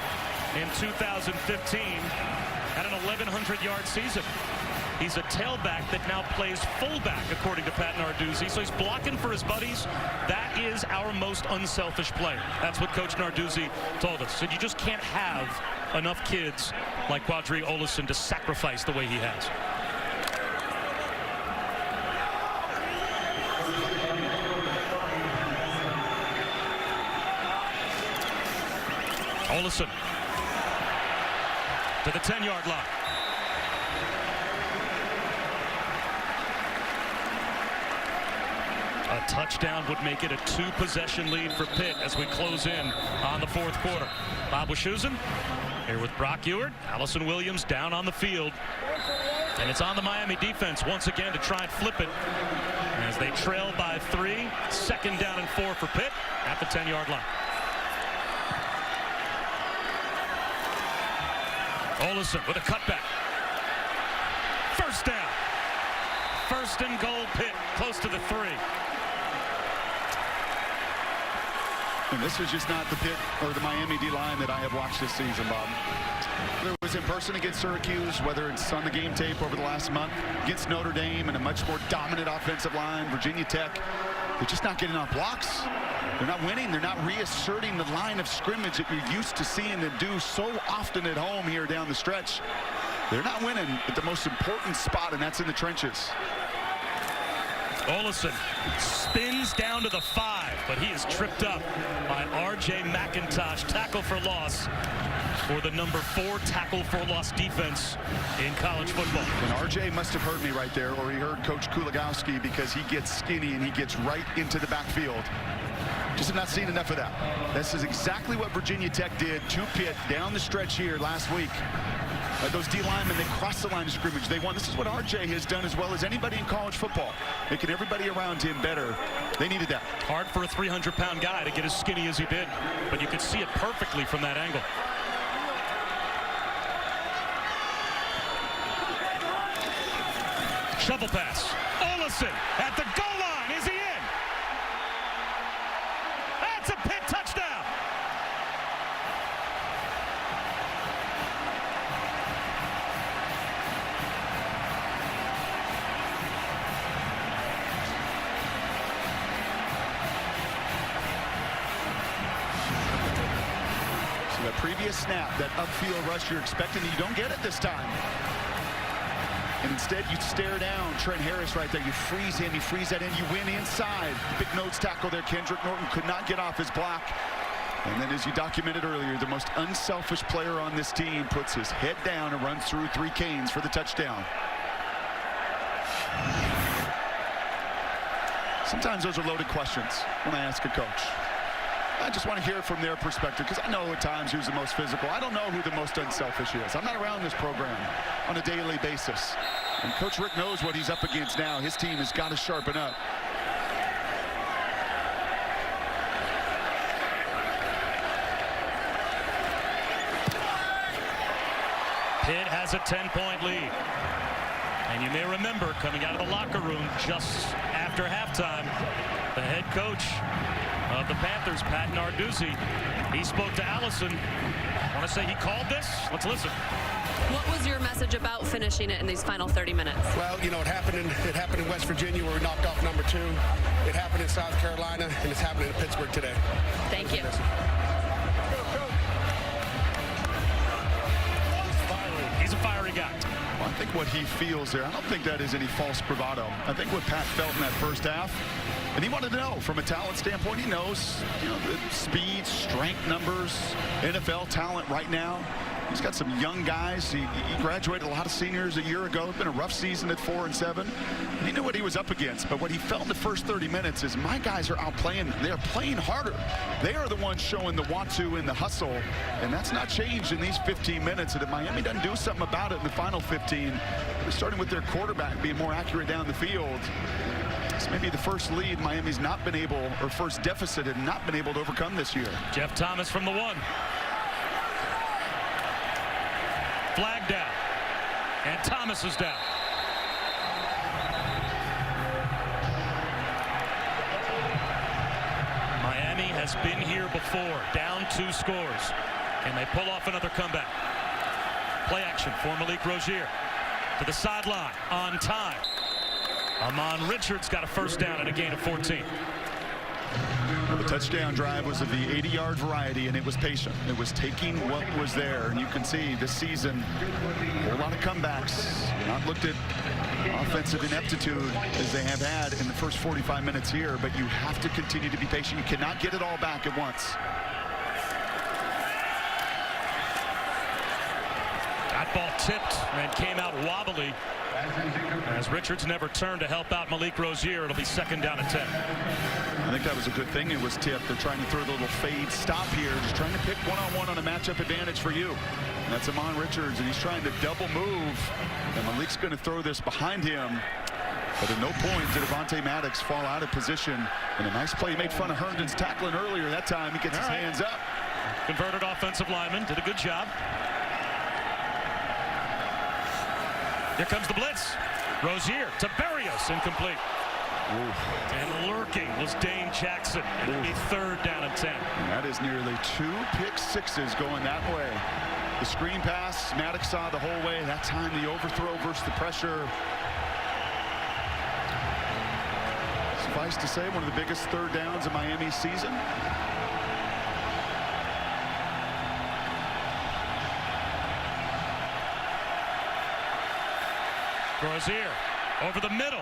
in 2015. Had an 1,100-yard season. He's a tailback that now plays fullback, according to Pat Narduzzi. So he's blocking for his buddies. That is our most unselfish player. That's what Coach Narduzzi told us. So you just can't have enough kids like Quadri Olesen to sacrifice the way he has. Olesen to the 10-yard line. A touchdown would make it a 2-possession lead for Pitt as we close in on the 4th quarter. Bob Wischusen here with Brock Ewart. Allison Williams down on the field. And it's on the Miami defense once again to try and flip it as they trail by 3. 2nd down and 4 for Pitt at the 10-yard line. Olesen with a cutback. 1st down. 1st and goal, Pitt close to the 3. And this is just not the Pitt or the Miami D-line that I have watched this season, Bob. Whether it was in person against Syracuse, whether it's on the game tape over the last month against Notre Dame and a much more dominant offensive line, Virginia Tech, they're just not getting off blocks. They're not winning. They're not reasserting the line of scrimmage that you're used to seeing them do so often at home here down the stretch. They're not winning at the most important spot, and that's in the trenches. Olesen spins down to the 5, but he is tripped up by R.J. McIntosh. Tackle for loss for the number 4 tackle for loss defense in college football. And R.J. must have heard me right there, or he heard Coach Kuligowski, because he gets skinny and he gets right into the backfield. Just have not seen enough of that. This is exactly what Virginia Tech did to Pitt down the stretch here last week. Those D linemen, they cross the line of scrimmage. They won. This is what RJ has done as well as anybody in college football, making everybody around him better. They needed that. Hard for a 300-pound guy to get as skinny as he did, but you could see it perfectly from that angle. Shovel pass. Olesen at the goal line. Is he in? That's a Pitt touchdown. So that previous snap, that upfield rush you're expecting, you don't get it this time. And instead, you stare down Trent Harris right there. You freeze him, you freeze that in, you win inside. Big nose tackle there. Kendrick Norton could not get off his block. And then, as you documented earlier, the most unselfish player on this team puts his head down and runs through 3 Canes for the touchdown. Sometimes those are loaded questions when I ask a coach. I just want to hear from their perspective, because I know at times who's the most physical. I don't know who the most unselfish is. I'm not around this program on a daily basis. And Coach Rick knows what he's up against now. His team has got to sharpen up. Pitt has a 10-point lead. And you may remember, coming out of the locker room just after halftime, the head coach of the Panthers, Pat Narduzzi, he spoke to Allison. I want to say he called this. Let's listen. What was your message about finishing it in these final 30 minutes? Well, you know, it happened in West Virginia where we knocked off number 2. It happened in South Carolina, and it's happening in Pittsburgh today. Thank you. He's a fiery guy. Well, I think what he feels there, I don't think that is any false bravado. I think what Pat felt in that first half, and he wanted to know from a talent standpoint, he knows, you know, the speed, strength numbers, NFL talent right now. He's got some young guys. He graduated a lot of seniors a year ago. It's been a rough season at 4-7. He knew what he was up against, but what he felt in the first 30 minutes is my guys are outplaying them. They are playing harder. They are the ones showing the want-to and the hustle, and that's not changed in these 15 minutes. And if Miami doesn't do something about it in the final 15, starting with their quarterback being more accurate down the field, this may be the first lead Miami's not been able, or first deficit had not been able to overcome this year. Jeff Thomas from the 1. Flag down, and Thomas is down. Miami has been here before, down 2 scores, and they pull off another comeback. Play action for Malik Rosier to the sideline on time. Amon Richards got a first down and a gain of 14. The touchdown drive was of the 80-yard variety, and it was patient. It was taking what was there, and you can see this season a lot of comebacks, not looked at offensive ineptitude as they have had in the first 45 minutes here, but you have to continue to be patient. You cannot get it all back at once. That ball tipped and came out wobbly as Richards never turned to help out Malik Rosier. It'll be 2nd down and 10. I think that was a good thing. It was tipped. They're trying to throw the little fade stop here, just trying to pick one-on-one on a matchup advantage for you. And that's Amon Richards, and he's trying to double move. And Malik's going to throw this behind him. But at no point did Avonte Maddox fall out of position. And a nice play. He made fun of Herndon's tackling earlier. That time he gets his hands up. Converted offensive lineman. Did a good job. Here comes the blitz. Rosier to Berrios, incomplete. Ooh. And lurking was Dane Jackson. It'll be 3rd down and 10. And that is nearly 2 pick sixes going that way. The screen pass, Maddox saw the whole way. That time the overthrow versus the pressure. Suffice to say, one of the biggest 3rd downs of Miami's season. Rosier over the middle,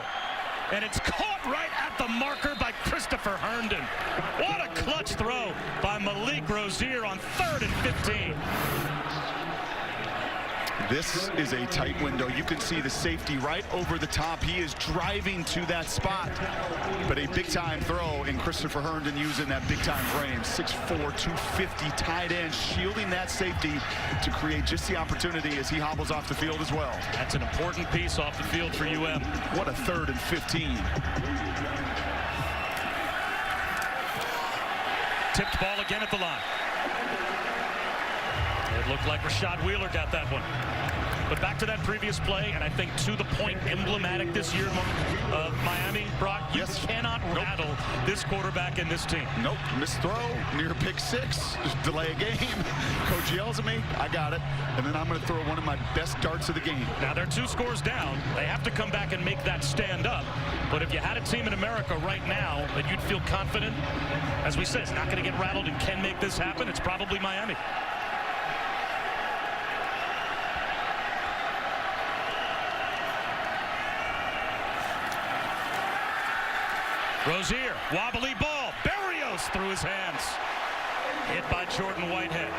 and it's caught right at the marker by Christopher Herndon. What a clutch throw by Malik Rosier on 3rd and 15. This is a tight window. You can see the safety right over the top. He is driving to that spot. But a big-time throw, and Christopher Herndon using that big-time frame. 6'4", 250 tight end, shielding that safety to create just the opportunity as he hobbles off the field as well. That's an important piece off the field for UM. What a 3rd and 15. Tipped ball again at the line. It looked like Rashad Wheeler got that one. But back to that previous play, and I think to the point emblematic this year of Miami, Brock, you cannot rattle this quarterback and this team. Nope, missed throw, near pick 6, just delay a game. Coach yells at me, I got it, and then I'm going to throw one of my best darts of the game. Now they're 2 scores down. They have to come back and make that stand up. But if you had a team in America right now that you'd feel confident, as we said, it's not going to get rattled and can make this happen, it's probably Miami. Rosier, wobbly ball. Berrios through his hands. Hit by Jordan Whitehead.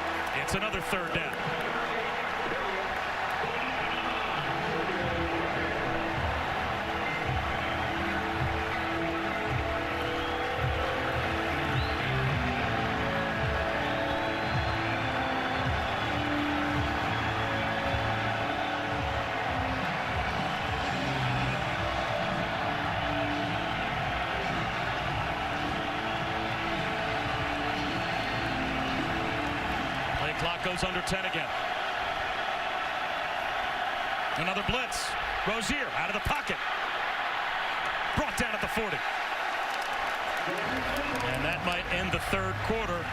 It's another third down. Clock goes under 10 again. Another blitz. Rosier out of the pocket. Brought down at the 40. And that might end the third quarter.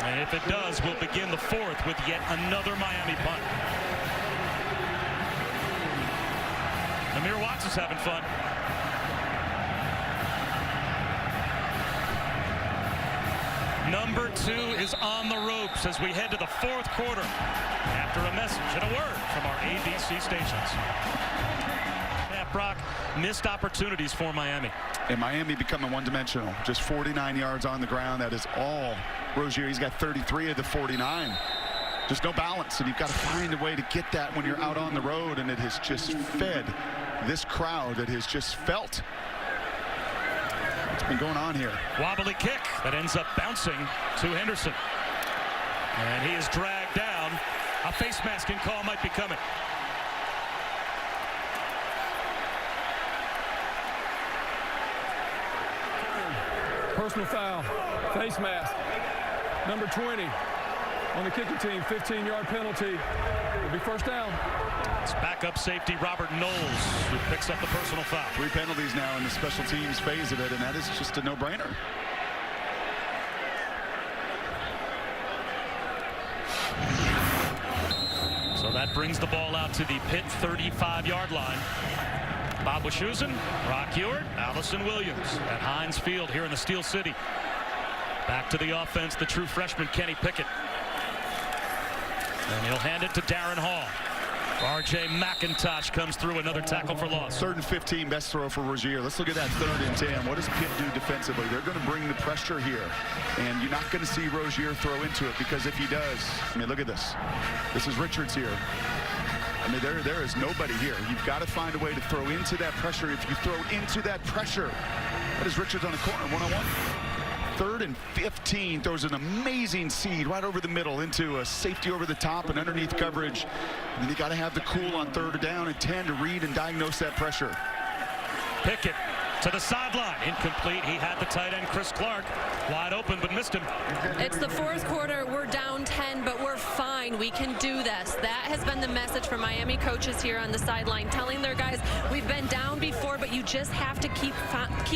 And if it does, we'll begin the fourth with yet another Miami punt. Amir Watts is having fun. Number 2 is on the ropes as we head to the fourth quarter after a message and a word from our ABC stations. Yeah, Brock, missed opportunities for Miami. And Miami becoming one-dimensional. Just 49 yards on the ground. That is all Rosier. He's got 33 of the 49. Just no balance, and you've got to find a way to get that when you're out on the road, and it has just fed this crowd that has just felt what's been going on here. Wobbly kick that ends up bouncing to Henderson. And he is dragged down. A face masking call might be coming. Personal foul, face mask. Number 20 on the kicking team, 15-yard penalty. It'll be first down. It's backup safety Robert Knowles who picks up the personal foul. 3 penalties now in the special teams phase of it, and that is just a no-brainer. So that brings the ball out to the Pitt 35-yard line. Bob Wischusen, Brock Ewert, Allison Williams at Heinz Field here in the Steel City. Back to the offense, the true freshman Kenny Pickett. And he'll hand it to Darren Hall. R.J. McIntosh comes through, another tackle for loss. 3rd and 15, best throw for Rosier. Let's look at that 3rd and 10. What does Pitt do defensively? They're going to bring the pressure here, and you're not going to see Rosier throw into it, because if he does, I mean, look at this. This is Richards here. I mean, there is nobody here. You've got to find a way to throw into that pressure. If you throw into that pressure, that is Richards on the corner, one-on-one. 3rd and 15, throws an amazing seed right over the middle into a safety over the top and underneath coverage. And then you got to have the cool on 3rd down and 10 to read and diagnose that pressure. Pickett to the sideline, incomplete. He had the tight end Chris Clark wide open but missed him. It's the fourth quarter. We're down 10, but we're fine. We can do this. That has been the message from Miami coaches here on the sideline, telling their guys, we've been down before, but you just have to keep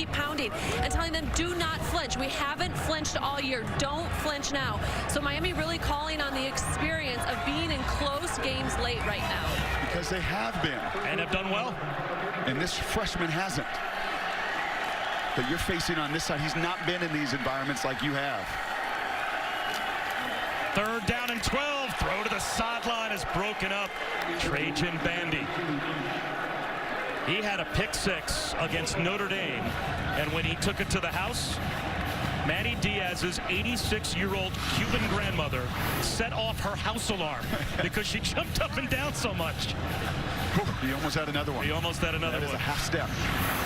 pounding, and telling them, do not flinch. We haven't flinched all year. Don't flinch now. So Miami really calling on the experience of being in close games late right now. Because they have been. And have done well. And this freshman hasn't. But you're facing on this side. He's not been in these environments like you have. 3rd down and 12. Throw to the sideline is broken up. Trajan Bandy. He had a pick 6 against Notre Dame. And when he took it to the house, Manny Diaz's 86-year-old Cuban grandmother set off her house alarm because she jumped up and down so much. He almost had another one. He almost had another one. That is a half step.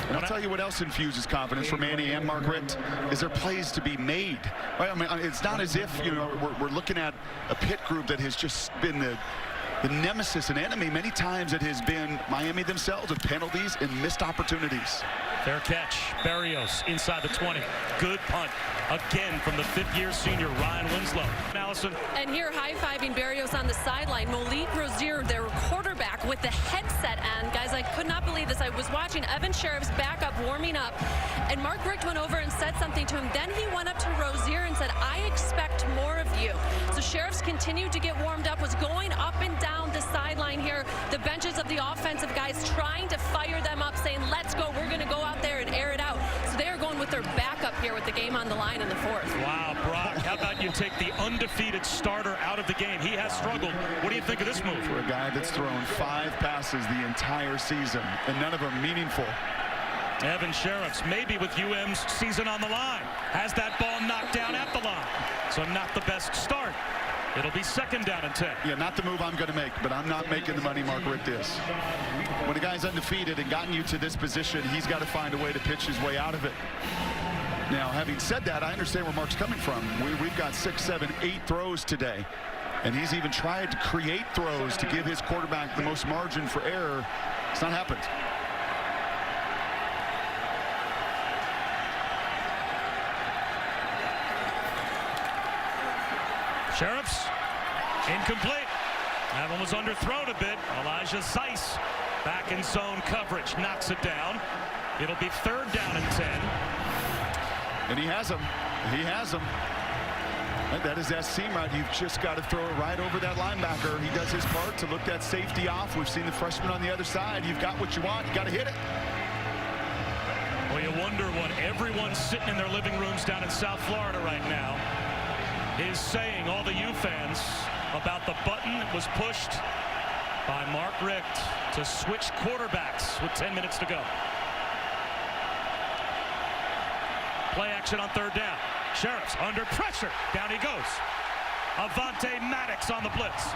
And I'll tell you what else infuses confidence for Manny and Margaret is there plays to be made. Right? I mean, it's not as if, you know, we're looking at a Pitt group that has just been the nemesis and enemy. Many times it has been Miami themselves with penalties and missed opportunities. Fair catch. Berrios inside the 20. Good punt. Again from the 5th-year senior Ryan Winslow. Allison. And here high-fiving Berrios on the sideline. Malik Rosier, their quarterback, with the headset on. Guys, I could not believe this. I was watching Evan Sheriff's backup warming up, and Mark Richt went over and said something to him. Then he went up to Rosier and said, I expect more of you. So Sheriff's continued to get warmed up, was going up and down the sideline here. The benches of the offensive guys trying to fire them up, saying, let's go. We're going to go out there and air it out. So they are going with their backup here with the game on the line in the 4th. Wow, Brock, how about you take the undefeated starter out of the game? He has struggled. What do you think of this move? For a guy that's thrown 5 passes the entire season and none of them meaningful. Evan Sheriffs, maybe with UM's season on the line, has that ball knocked down at the line. So not the best start. It'll be 2nd down and 10. Yeah, not the move I'm going to make, but I'm not making the money Mark Richt is. When a guy's undefeated and gotten you to this position, he's got to find a way to pitch his way out of it. Now, having said that, I understand where Mark's coming from. We've got 6, 7, 8 throws today, and he's even tried to create throws to give his quarterback the most margin for error. It's not happened. Sheriffs, incomplete. That one was underthrown a bit. Elijah Zeiss back in zone coverage, knocks it down. It'll be 3rd down and 10. And he has him. He has him. That is that seam route. You've just got to throw it right over that linebacker. He does his part to look that safety off. We've seen the freshman on the other side. You've got what you want. You got to hit it. Well, you wonder what everyone sitting in their living rooms down in South Florida right now is saying, all the U fans, about the button that was pushed by Mark Richt to switch quarterbacks with 10 minutes to go. Play action on 3rd down. Sheriffs under pressure. Down he goes. Avante Maddox on the blitz.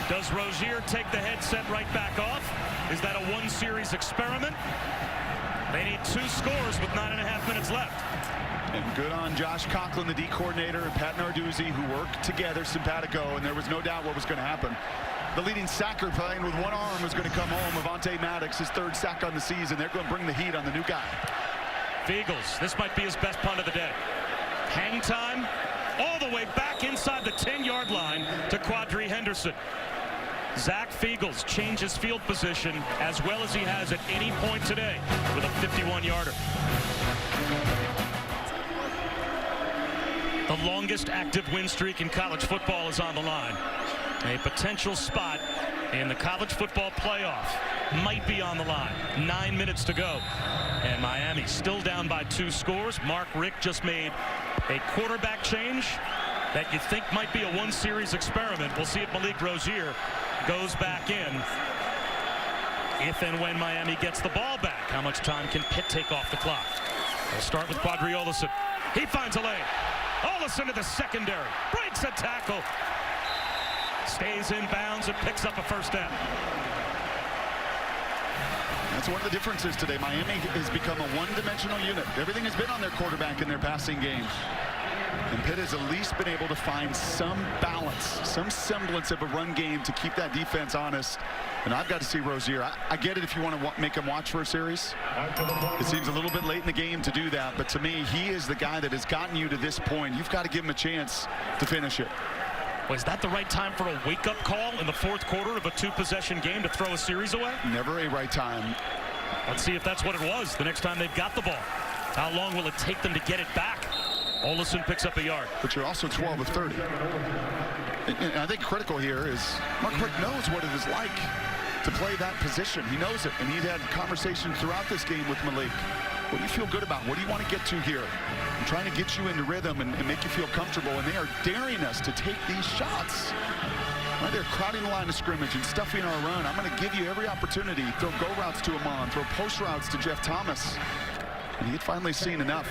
Does Rosier take the headset right back off? Is that a 1-series experiment? They need 2 scores with 9.5 minutes left. And good on Josh Conklin, the D coordinator, and Pat Narduzzi, who worked together simpatico, and there was no doubt what was going to happen. The leading sacker playing with one arm was going to come home. Avante Maddox, his 3rd sack on the season. They're going to bring the heat on the new guy. Feagles, this might be his best punt of the day. Hang time all the way back inside the 10-yard line to Quadri Henderson. Zach Feagles changes field position as well as he has at any point today with a 51-yarder. The longest active win streak in college football is on the line. A potential spot in the college football playoff might be on the line. 9 minutes to go. And Miami still down by 2 scores. Mark Richt just made a quarterback change that you think might be a 1-series experiment. We'll see if Malik Rosier goes back in. If and when Miami gets the ball back, how much time can Pitt take off the clock? We'll start with Quadri Olison. He finds a lane. Olison to the secondary. Breaks a tackle. Stays in bounds and picks up a 1st down. That's one of the differences today. Miami has become a one-dimensional unit. Everything has been on their quarterback in their passing game. And Pitt has at least been able to find some balance, some semblance of a run game to keep that defense honest. And I've got to see Rosier. I get it if you want to make him watch for a series. It seems a little bit late in the game to do that. But to me, he is the guy that has gotten you to this point. You've got to give him a chance to finish it. Was that the right time for a wake-up call in the 4th quarter of a 2-possession game to throw a series away? Never a right time. Let's see if that's what it was the next time they've got the ball. How long will it take them to get it back? Olison picks up a yard. But you're also 12 of 30. And I think critical here is Mark Richt knows what it is like to play that position. He knows it, and he'd had conversations throughout this game with Malik. What do you feel good about? What do you want to get to here? I'm trying to get you into rhythm and make you feel comfortable, and they are daring us to take these shots. Right, they're crowding the line of scrimmage and stuffing our run. I'm going to give you every opportunity. Throw go routes to Amon, throw post routes to Jeff Thomas. And he had finally seen enough.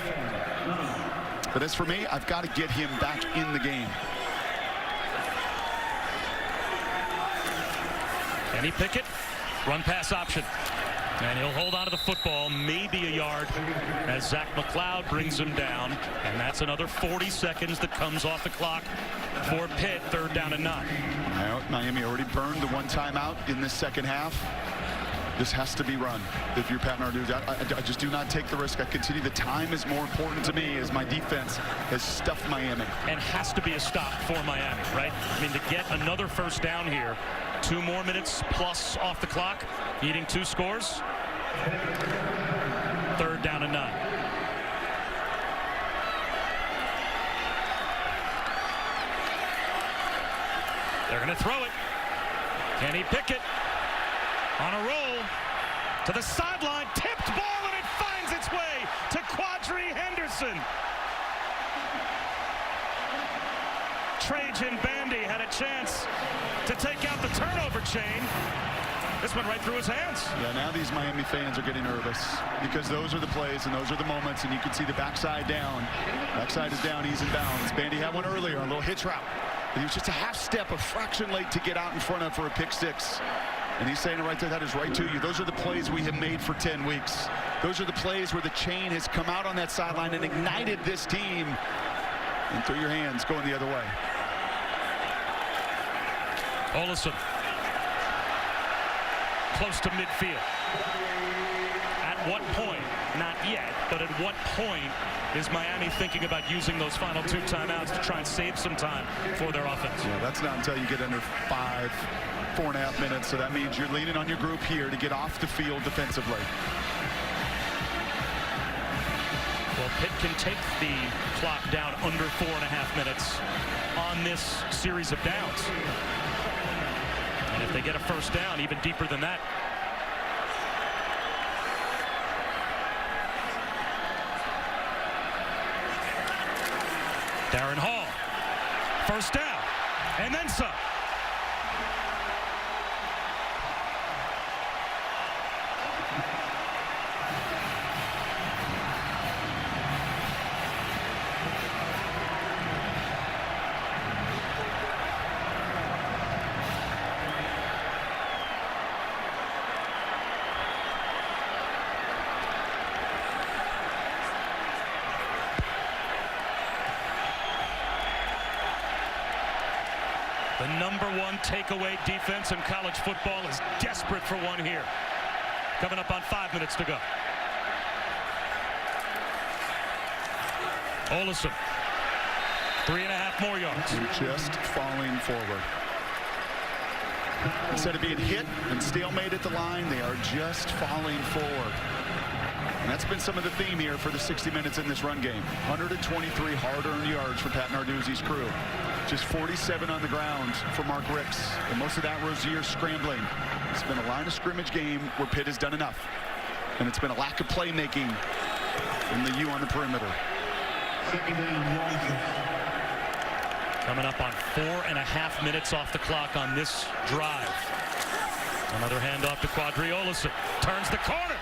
But as for me, I've got to get him back in the game. Kenny Pickett, run pass option. And he'll hold on to the football, maybe a yard, as Zach McLeod brings him down. And that's another 40 seconds that comes off the clock for Pitt, 3rd down and 9. Miami already burned the 1 timeout in this 2nd half. This has to be run. If you're Pat Narduzzi, I just do not take the risk. I continue. The time is more important to me as my defense has stuffed Miami. And has to be a stop for Miami, right? I mean, to get another 1st down here, 2 more minutes plus off the clock, needing 2 scores. 3rd down and 9. They're going to throw it. Kenny Pickett on a roll to the sideline, tipped ball, and it finds its way to Quadri Henderson. Trajan Bandy has had a chance to take out the turnover chain. This went right through his hands. Yeah, now these Miami fans are getting nervous because those are the plays and those are the moments, and you can see the backside down. Backside is down, he's in bounds. Bandy had one earlier, a little hitch route. He was just a half step, a fraction late to get out in front of for a pick six. And he's saying it right there, that is right to you. Those are the plays we have made for 10 weeks. Those are the plays where the chain has come out on that sideline and ignited this team. And through your hands, going the other way. Olsen. Close to midfield. At what point? Not yet, but at what point is Miami thinking about using those final 2 timeouts to try and save some time for their offense? Yeah, that's not until you get under 4.5 minutes. So that means you're leaning on your group here to get off the field defensively. Well, Pitt can take the clock down under 4.5 minutes on this series of downs. And if they get a first down, even deeper than that. Darren Hall, first down, and then some. The #1 takeaway defense in college football is desperate for one here. Coming up on 5 minutes to go. Olsen, 3.5 more yards. They're just falling forward. Instead of being hit and stalemate at the line, they are just falling forward. And that's been some of the theme here for the 60 minutes in this run game. 123 hard-earned yards for Pat Narduzzi's crew. Just 47 on the ground for Mark Ricks. And most of that Rosier scrambling. It's been a line of scrimmage game where Pitt has done enough. And it's been a lack of playmaking in the U on the perimeter. Coming up on 4.5 minutes off the clock on this drive. Another handoff to Quadri Olsen. Turns the corner.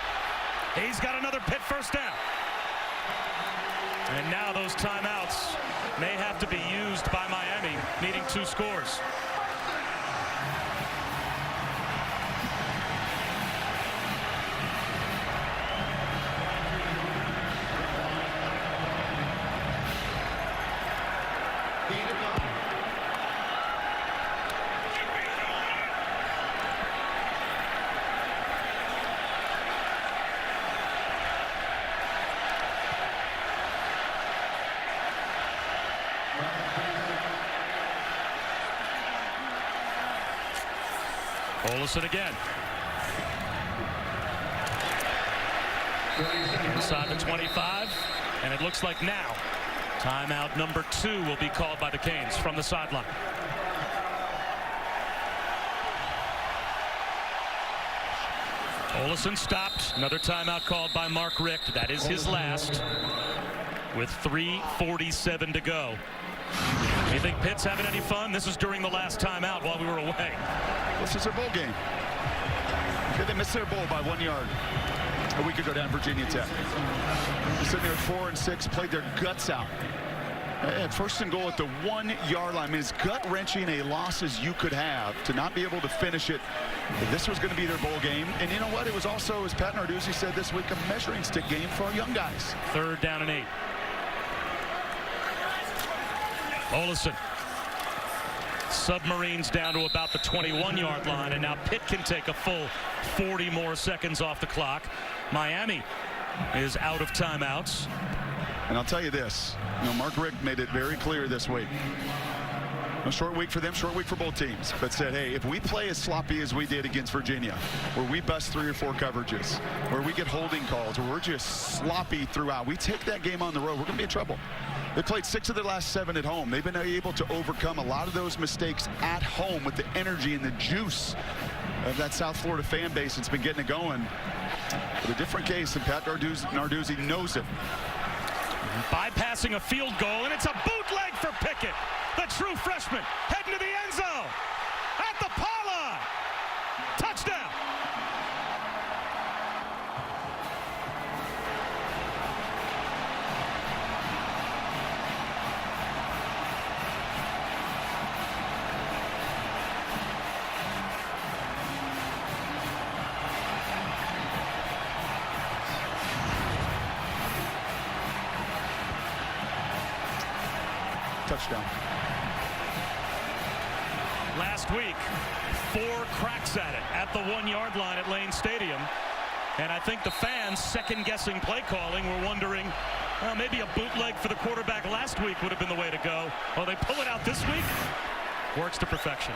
He's got another Pitt first down. And now those timeouts may have to be used by Miami, needing 2 scores. Olsen again. Inside the 25, and it looks like now timeout #2 will be called by the Canes from the sideline. Olsen stopped. Another timeout called by Mark Richt. That is his last, with 3:47 to go. You think Pitt's having any fun? This is during the last timeout while we were away. This is their bowl game. They missed their bowl by 1 yard a week ago down Virginia Tech. They're sitting there at 4-6, played their guts out. At first and goal at the 1 yard line. I mean, as gut-wrenching a loss as you could have to not be able to finish it. But this was going to be their bowl game. And you know what? It was also, as Pat Narduzzi said this week, a measuring stick game for our young guys. 3rd down and 8. Olsen. Submarines down to about the 21-yard line, and now Pitt can take a full 40 more seconds off the clock. Miami is out of timeouts. And I'll tell you this, Mark Richt made it very clear this week. A short week for them, short week for both teams, but said, hey, if we play as sloppy as we did against Virginia, where we bust 3 or 4 coverages, where we get holding calls, where we're just sloppy throughout, we take that game on the road, we're going to be in trouble. They played 6 of their last 7 at home. They've been able to overcome a lot of those mistakes at home with the energy and the juice of that South Florida fan base that's been getting it going. But a different case, and Pat Narduzzi knows it. Bypassing a field goal, and it's a bootleg for Pickett. The true freshman heading to the end zone. At the pylon. Touchdown. Touchdown. Last week, 4 cracks at it at the 1-yard line at Lane Stadium. And I think the fans, second-guessing play calling, were wondering, maybe a bootleg for the quarterback last week would have been the way to go. Well, they pull it out this week. Works to perfection.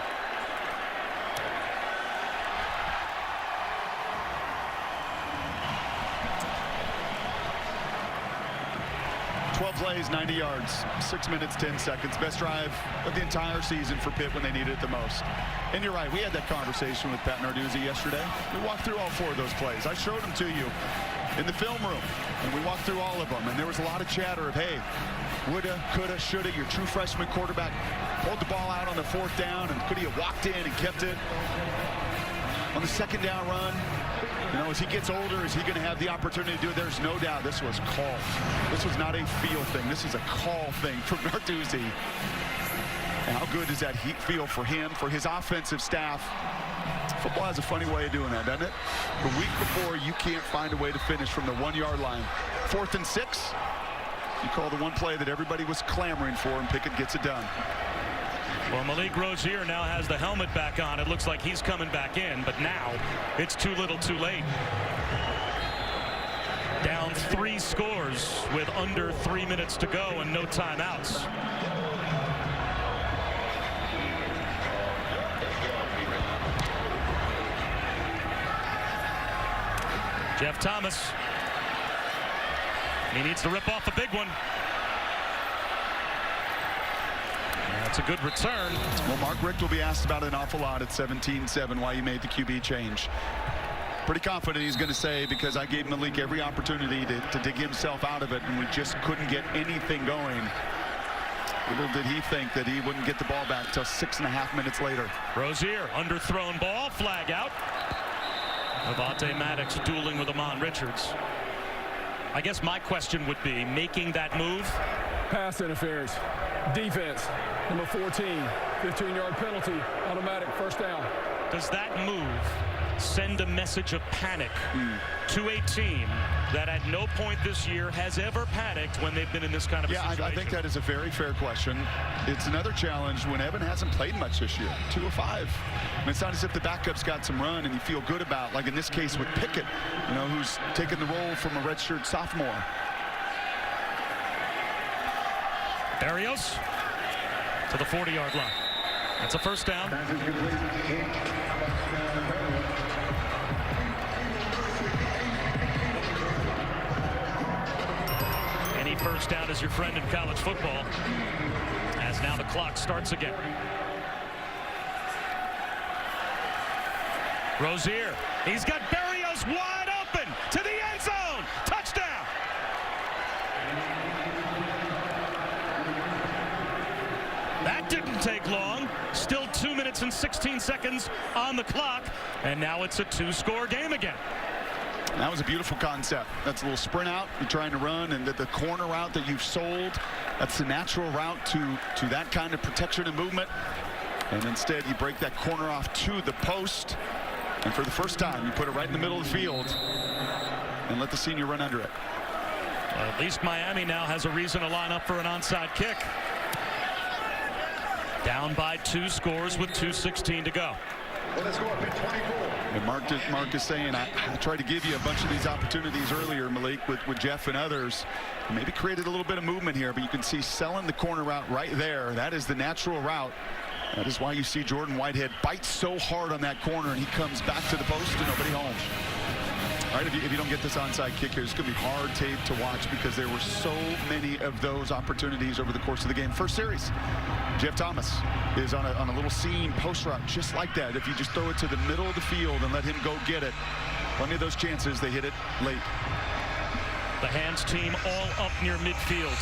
12 plays, 90 yards, 6 minutes, 10 seconds. Best drive of the entire season for Pitt when they needed it the most. And you're right, we had that conversation with Pat Narduzzi yesterday. We walked through all 4 of those plays. I showed them to you in the film room, and we walked through all of them. And there was a lot of chatter of, hey, woulda, coulda, shoulda. Your true freshman quarterback pulled the ball out on the 4th down, and could he have walked in and kept it? On the 2nd down run, you know, as he gets older, is he going to have the opportunity to do it? There's no doubt this was called. This was not a feel thing. This is a call thing from Narduzzi. And how good does that feel for him, for his offensive staff? Football has a funny way of doing that, doesn't it? The week before, you can't find a way to finish from the 1-yard line. 4th and 6, you call the one play that everybody was clamoring for, and Pickett gets it done. Well, Malik Rosier now has the helmet back on. It looks like he's coming back in, but now it's too little too late. Down 3 scores with under 3 minutes to go and no timeouts. Jeff Thomas. He needs to rip off a big one. That's a good return. Well, Mark Richt will be asked about it an awful lot at 17-7, why he made the QB change. Pretty confident he's going to say, because I gave Malik every opportunity to dig himself out of it, and we just couldn't get anything going. Little did he think that he wouldn't get the ball back until 6.5 minutes later. Rosier, underthrown ball, flag out. Avante Maddox dueling with Amon Richards. I guess my question would be, making that move? Pass interference. Defense. Number 14. 15-yard penalty. Automatic first down. Does that move send a message of panic to a team that at no point this year has ever panicked when they've been in this kind of a situation? I think that is a very fair question. It's another challenge when Evan hasn't played much this year. 2 of 5. I mean, it's not as if the backup's got some run and you feel good about, like in this case with Pickett, you know, who's taken the role from a redshirt sophomore. Barrios to the 40-yard line. That's a first down. Any first down is your friend in college football, as now the clock starts again. Rosier, he's got Barrios wide open to the end zone. Touchdown. That didn't take long. Still 2 minutes and 16 seconds on the clock, and now it's a 2-score game again. That was a beautiful concept. That's a little sprint out you're trying to run, and the corner route that you've sold, that's the natural route to that kind of protection and movement. And instead you break that corner off to the post, and for the first time you put it right in the middle of the field and let the senior run under it. Well, at least Miami now has a reason to line up for an onside kick. Down by 2 scores with 2:16 to go. And Mark is saying, I tried to give you a bunch of these opportunities earlier, Malik, with Jeff and others. Maybe created a little bit of movement here, but you can see selling the corner route right there. That is the natural route. That is why you see Jordan Whitehead bite so hard on that corner, and he comes back to the post and nobody home. All right, if you don't get this onside kick here, it's going to be hard tape to watch because there were so many of those opportunities over the course of the game. First series, Jeff Thomas is on a little seam post route just like that. If you just throw it to the middle of the field and let him go get it, plenty of those chances, they hit it late. The hands team all up near midfield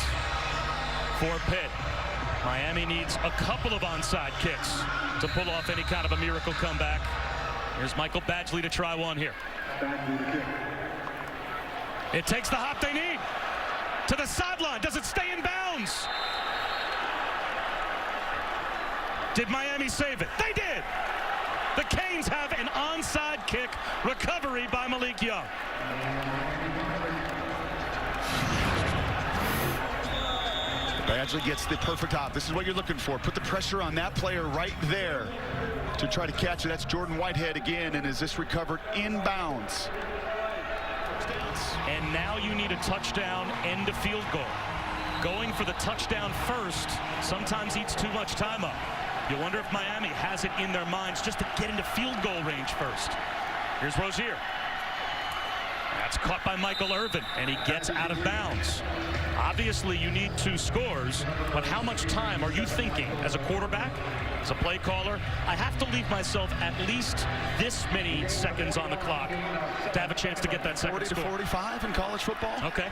for Pitt. Miami needs a couple of onside kicks to pull off any kind of a miracle comeback. Here's Michael Badgley to try one here. It takes the hop they need. To the sideline. Does it stay in bounds? Did Miami save it? They did. The Canes have an onside kick recovery by Malik Young. Badgley gets the perfect hop. This is what you're looking for. Put the pressure on that player right there to try to catch it. That's Jordan Whitehead again, and is this recovered in bounds? And now you need a touchdown and a field goal. Going for the touchdown first sometimes eats too much time up. You wonder if Miami has it in their minds just to get into field goal range first. Here's Rosier. That's caught by Michael Irvin, and he gets out of bounds. Obviously, you need 2 scores, but how much time are you thinking as a quarterback, as a play caller? I have to leave myself at least this many seconds on the clock to have a chance to get that second 40 to score. 45 in college football. Okay.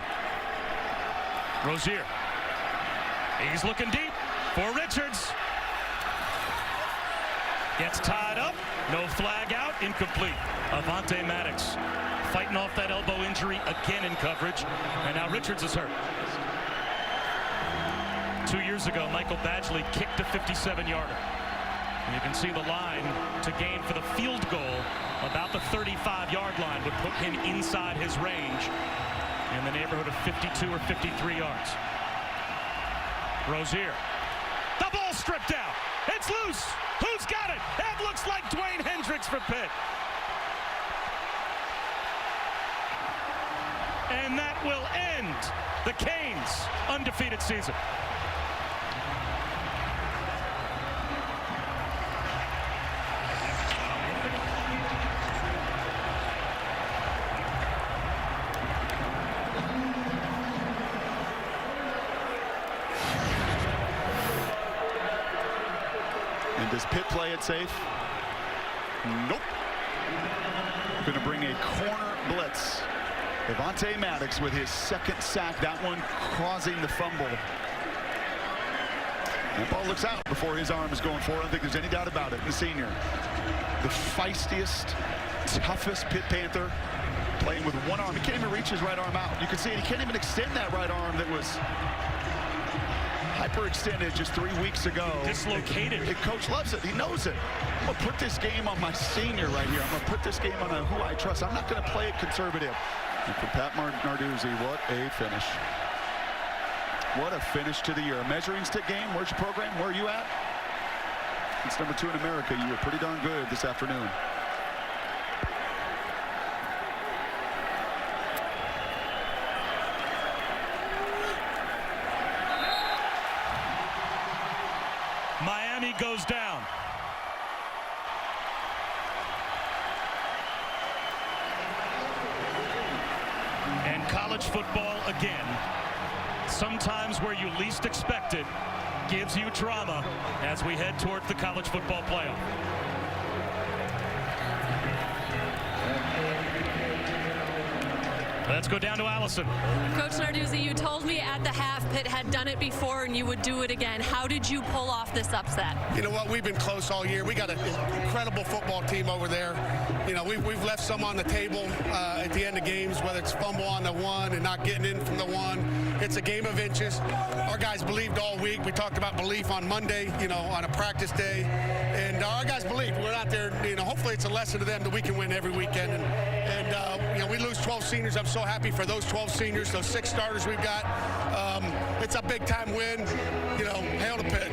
Rosier. He's looking deep for Richards. Gets tied up. No flag out. Incomplete. Avonte Maddox fighting off that elbow injury again in coverage. And now Richards is hurt. 2 years ago, Michael Badgley kicked a 57-yarder. You can see the line to gain for the field goal about the 35-yard line would put him inside his range in the neighborhood of 52 or 53 yards. Rosier. The ball stripped out. It's loose. Who's got it? That looks like Dwayne Hendricks for Pitt. And that will end the Canes' undefeated season. And does Pitt play it safe? Nope. Going to bring a corner blitz. Avonte Maddox with his 2nd sack. That one causing the fumble. That ball looks out before his arm is going forward. I don't think there's any doubt about it. The senior, the feistiest, toughest Pitt Panther, playing with one arm. He can't even reach his right arm out. You can see it. He can't even extend that right arm that was hyperextended just 3 weeks ago. Dislocated. The coach loves it. He knows it. I'm going to put this game on my senior right here. I'm going to put this game on who I trust. I'm not going to play it conservative. And for Pat Narduzzi, what a finish. What a finish to the year. A measuring stick game. Where's your program? Where are you at? It's number 2 in America. You were pretty darn good this afternoon. Miami goes down. And college football again, sometimes where you least expect it, gives you drama as we head towards the college football playoff. Let's go down to Allison. Coach Narduzzi, you told me at the half Pitt had done it before and you would do it again. How did you pull off this upset? You know what? We've been close all year. We got an incredible football team over there. You know, we've left some on the table at the end of games, whether it's fumble on the 1 and not getting in from the 1. It's a game of inches. Our guys believed all week. We talked about belief on Monday, you know, on a practice day. And our guys believed. We're out there, you know, hopefully it's a lesson to them that we can win every weekend. And you know, we lose 12 seniors. I'm so happy for those 12 seniors, those 6 starters we've got. It's a big-time win. You know, hail to Pitt.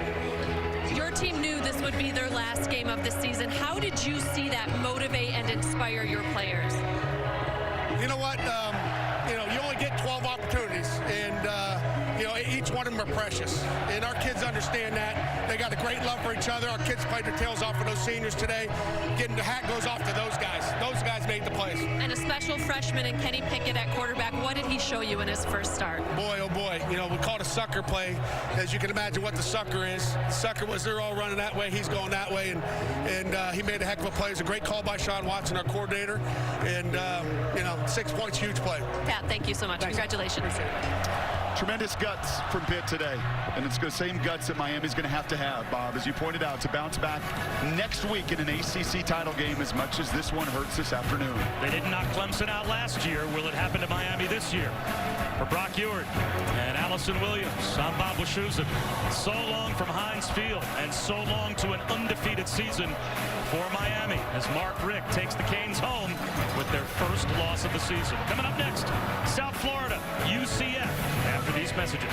Your team knew this would be their last game of the season. How did you see that motivate and inspire your players? You know what? You know, you only get 12 opportunities. And, You know, each one of them are precious, and our kids understand that. They got a great love for each other. Our kids played their tails off for those seniors today. Getting the hat goes off to those guys. Those guys made the plays. And a special freshman in Kenny Pickett at quarterback. What did he show you in his first start? Boy, oh boy. You know, we call it a sucker play. As you can imagine what the sucker is. The sucker was they're all running that way. He's going that way. And he made a heck of a play. It was a great call by Sean Watson, our coordinator. And, you know, 6 points, huge play. Pat, thank you so much. Thanks. Congratulations. Tremendous guts from Pitt today, and it's the same guts that Miami's going to have, Bob, as you pointed out, to bounce back next week in an ACC title game as much as this one hurts this afternoon. They didn't knock Clemson out last year. Will it happen to Miami this year? For Brock Ewart and Allison Williams, I'm Bob Wischusen. So long from Heinz Field and so long to an undefeated season for Miami as Mark Richt takes the Canes home with their first loss of the season. Coming up next, South Florida, UCF, after these messages.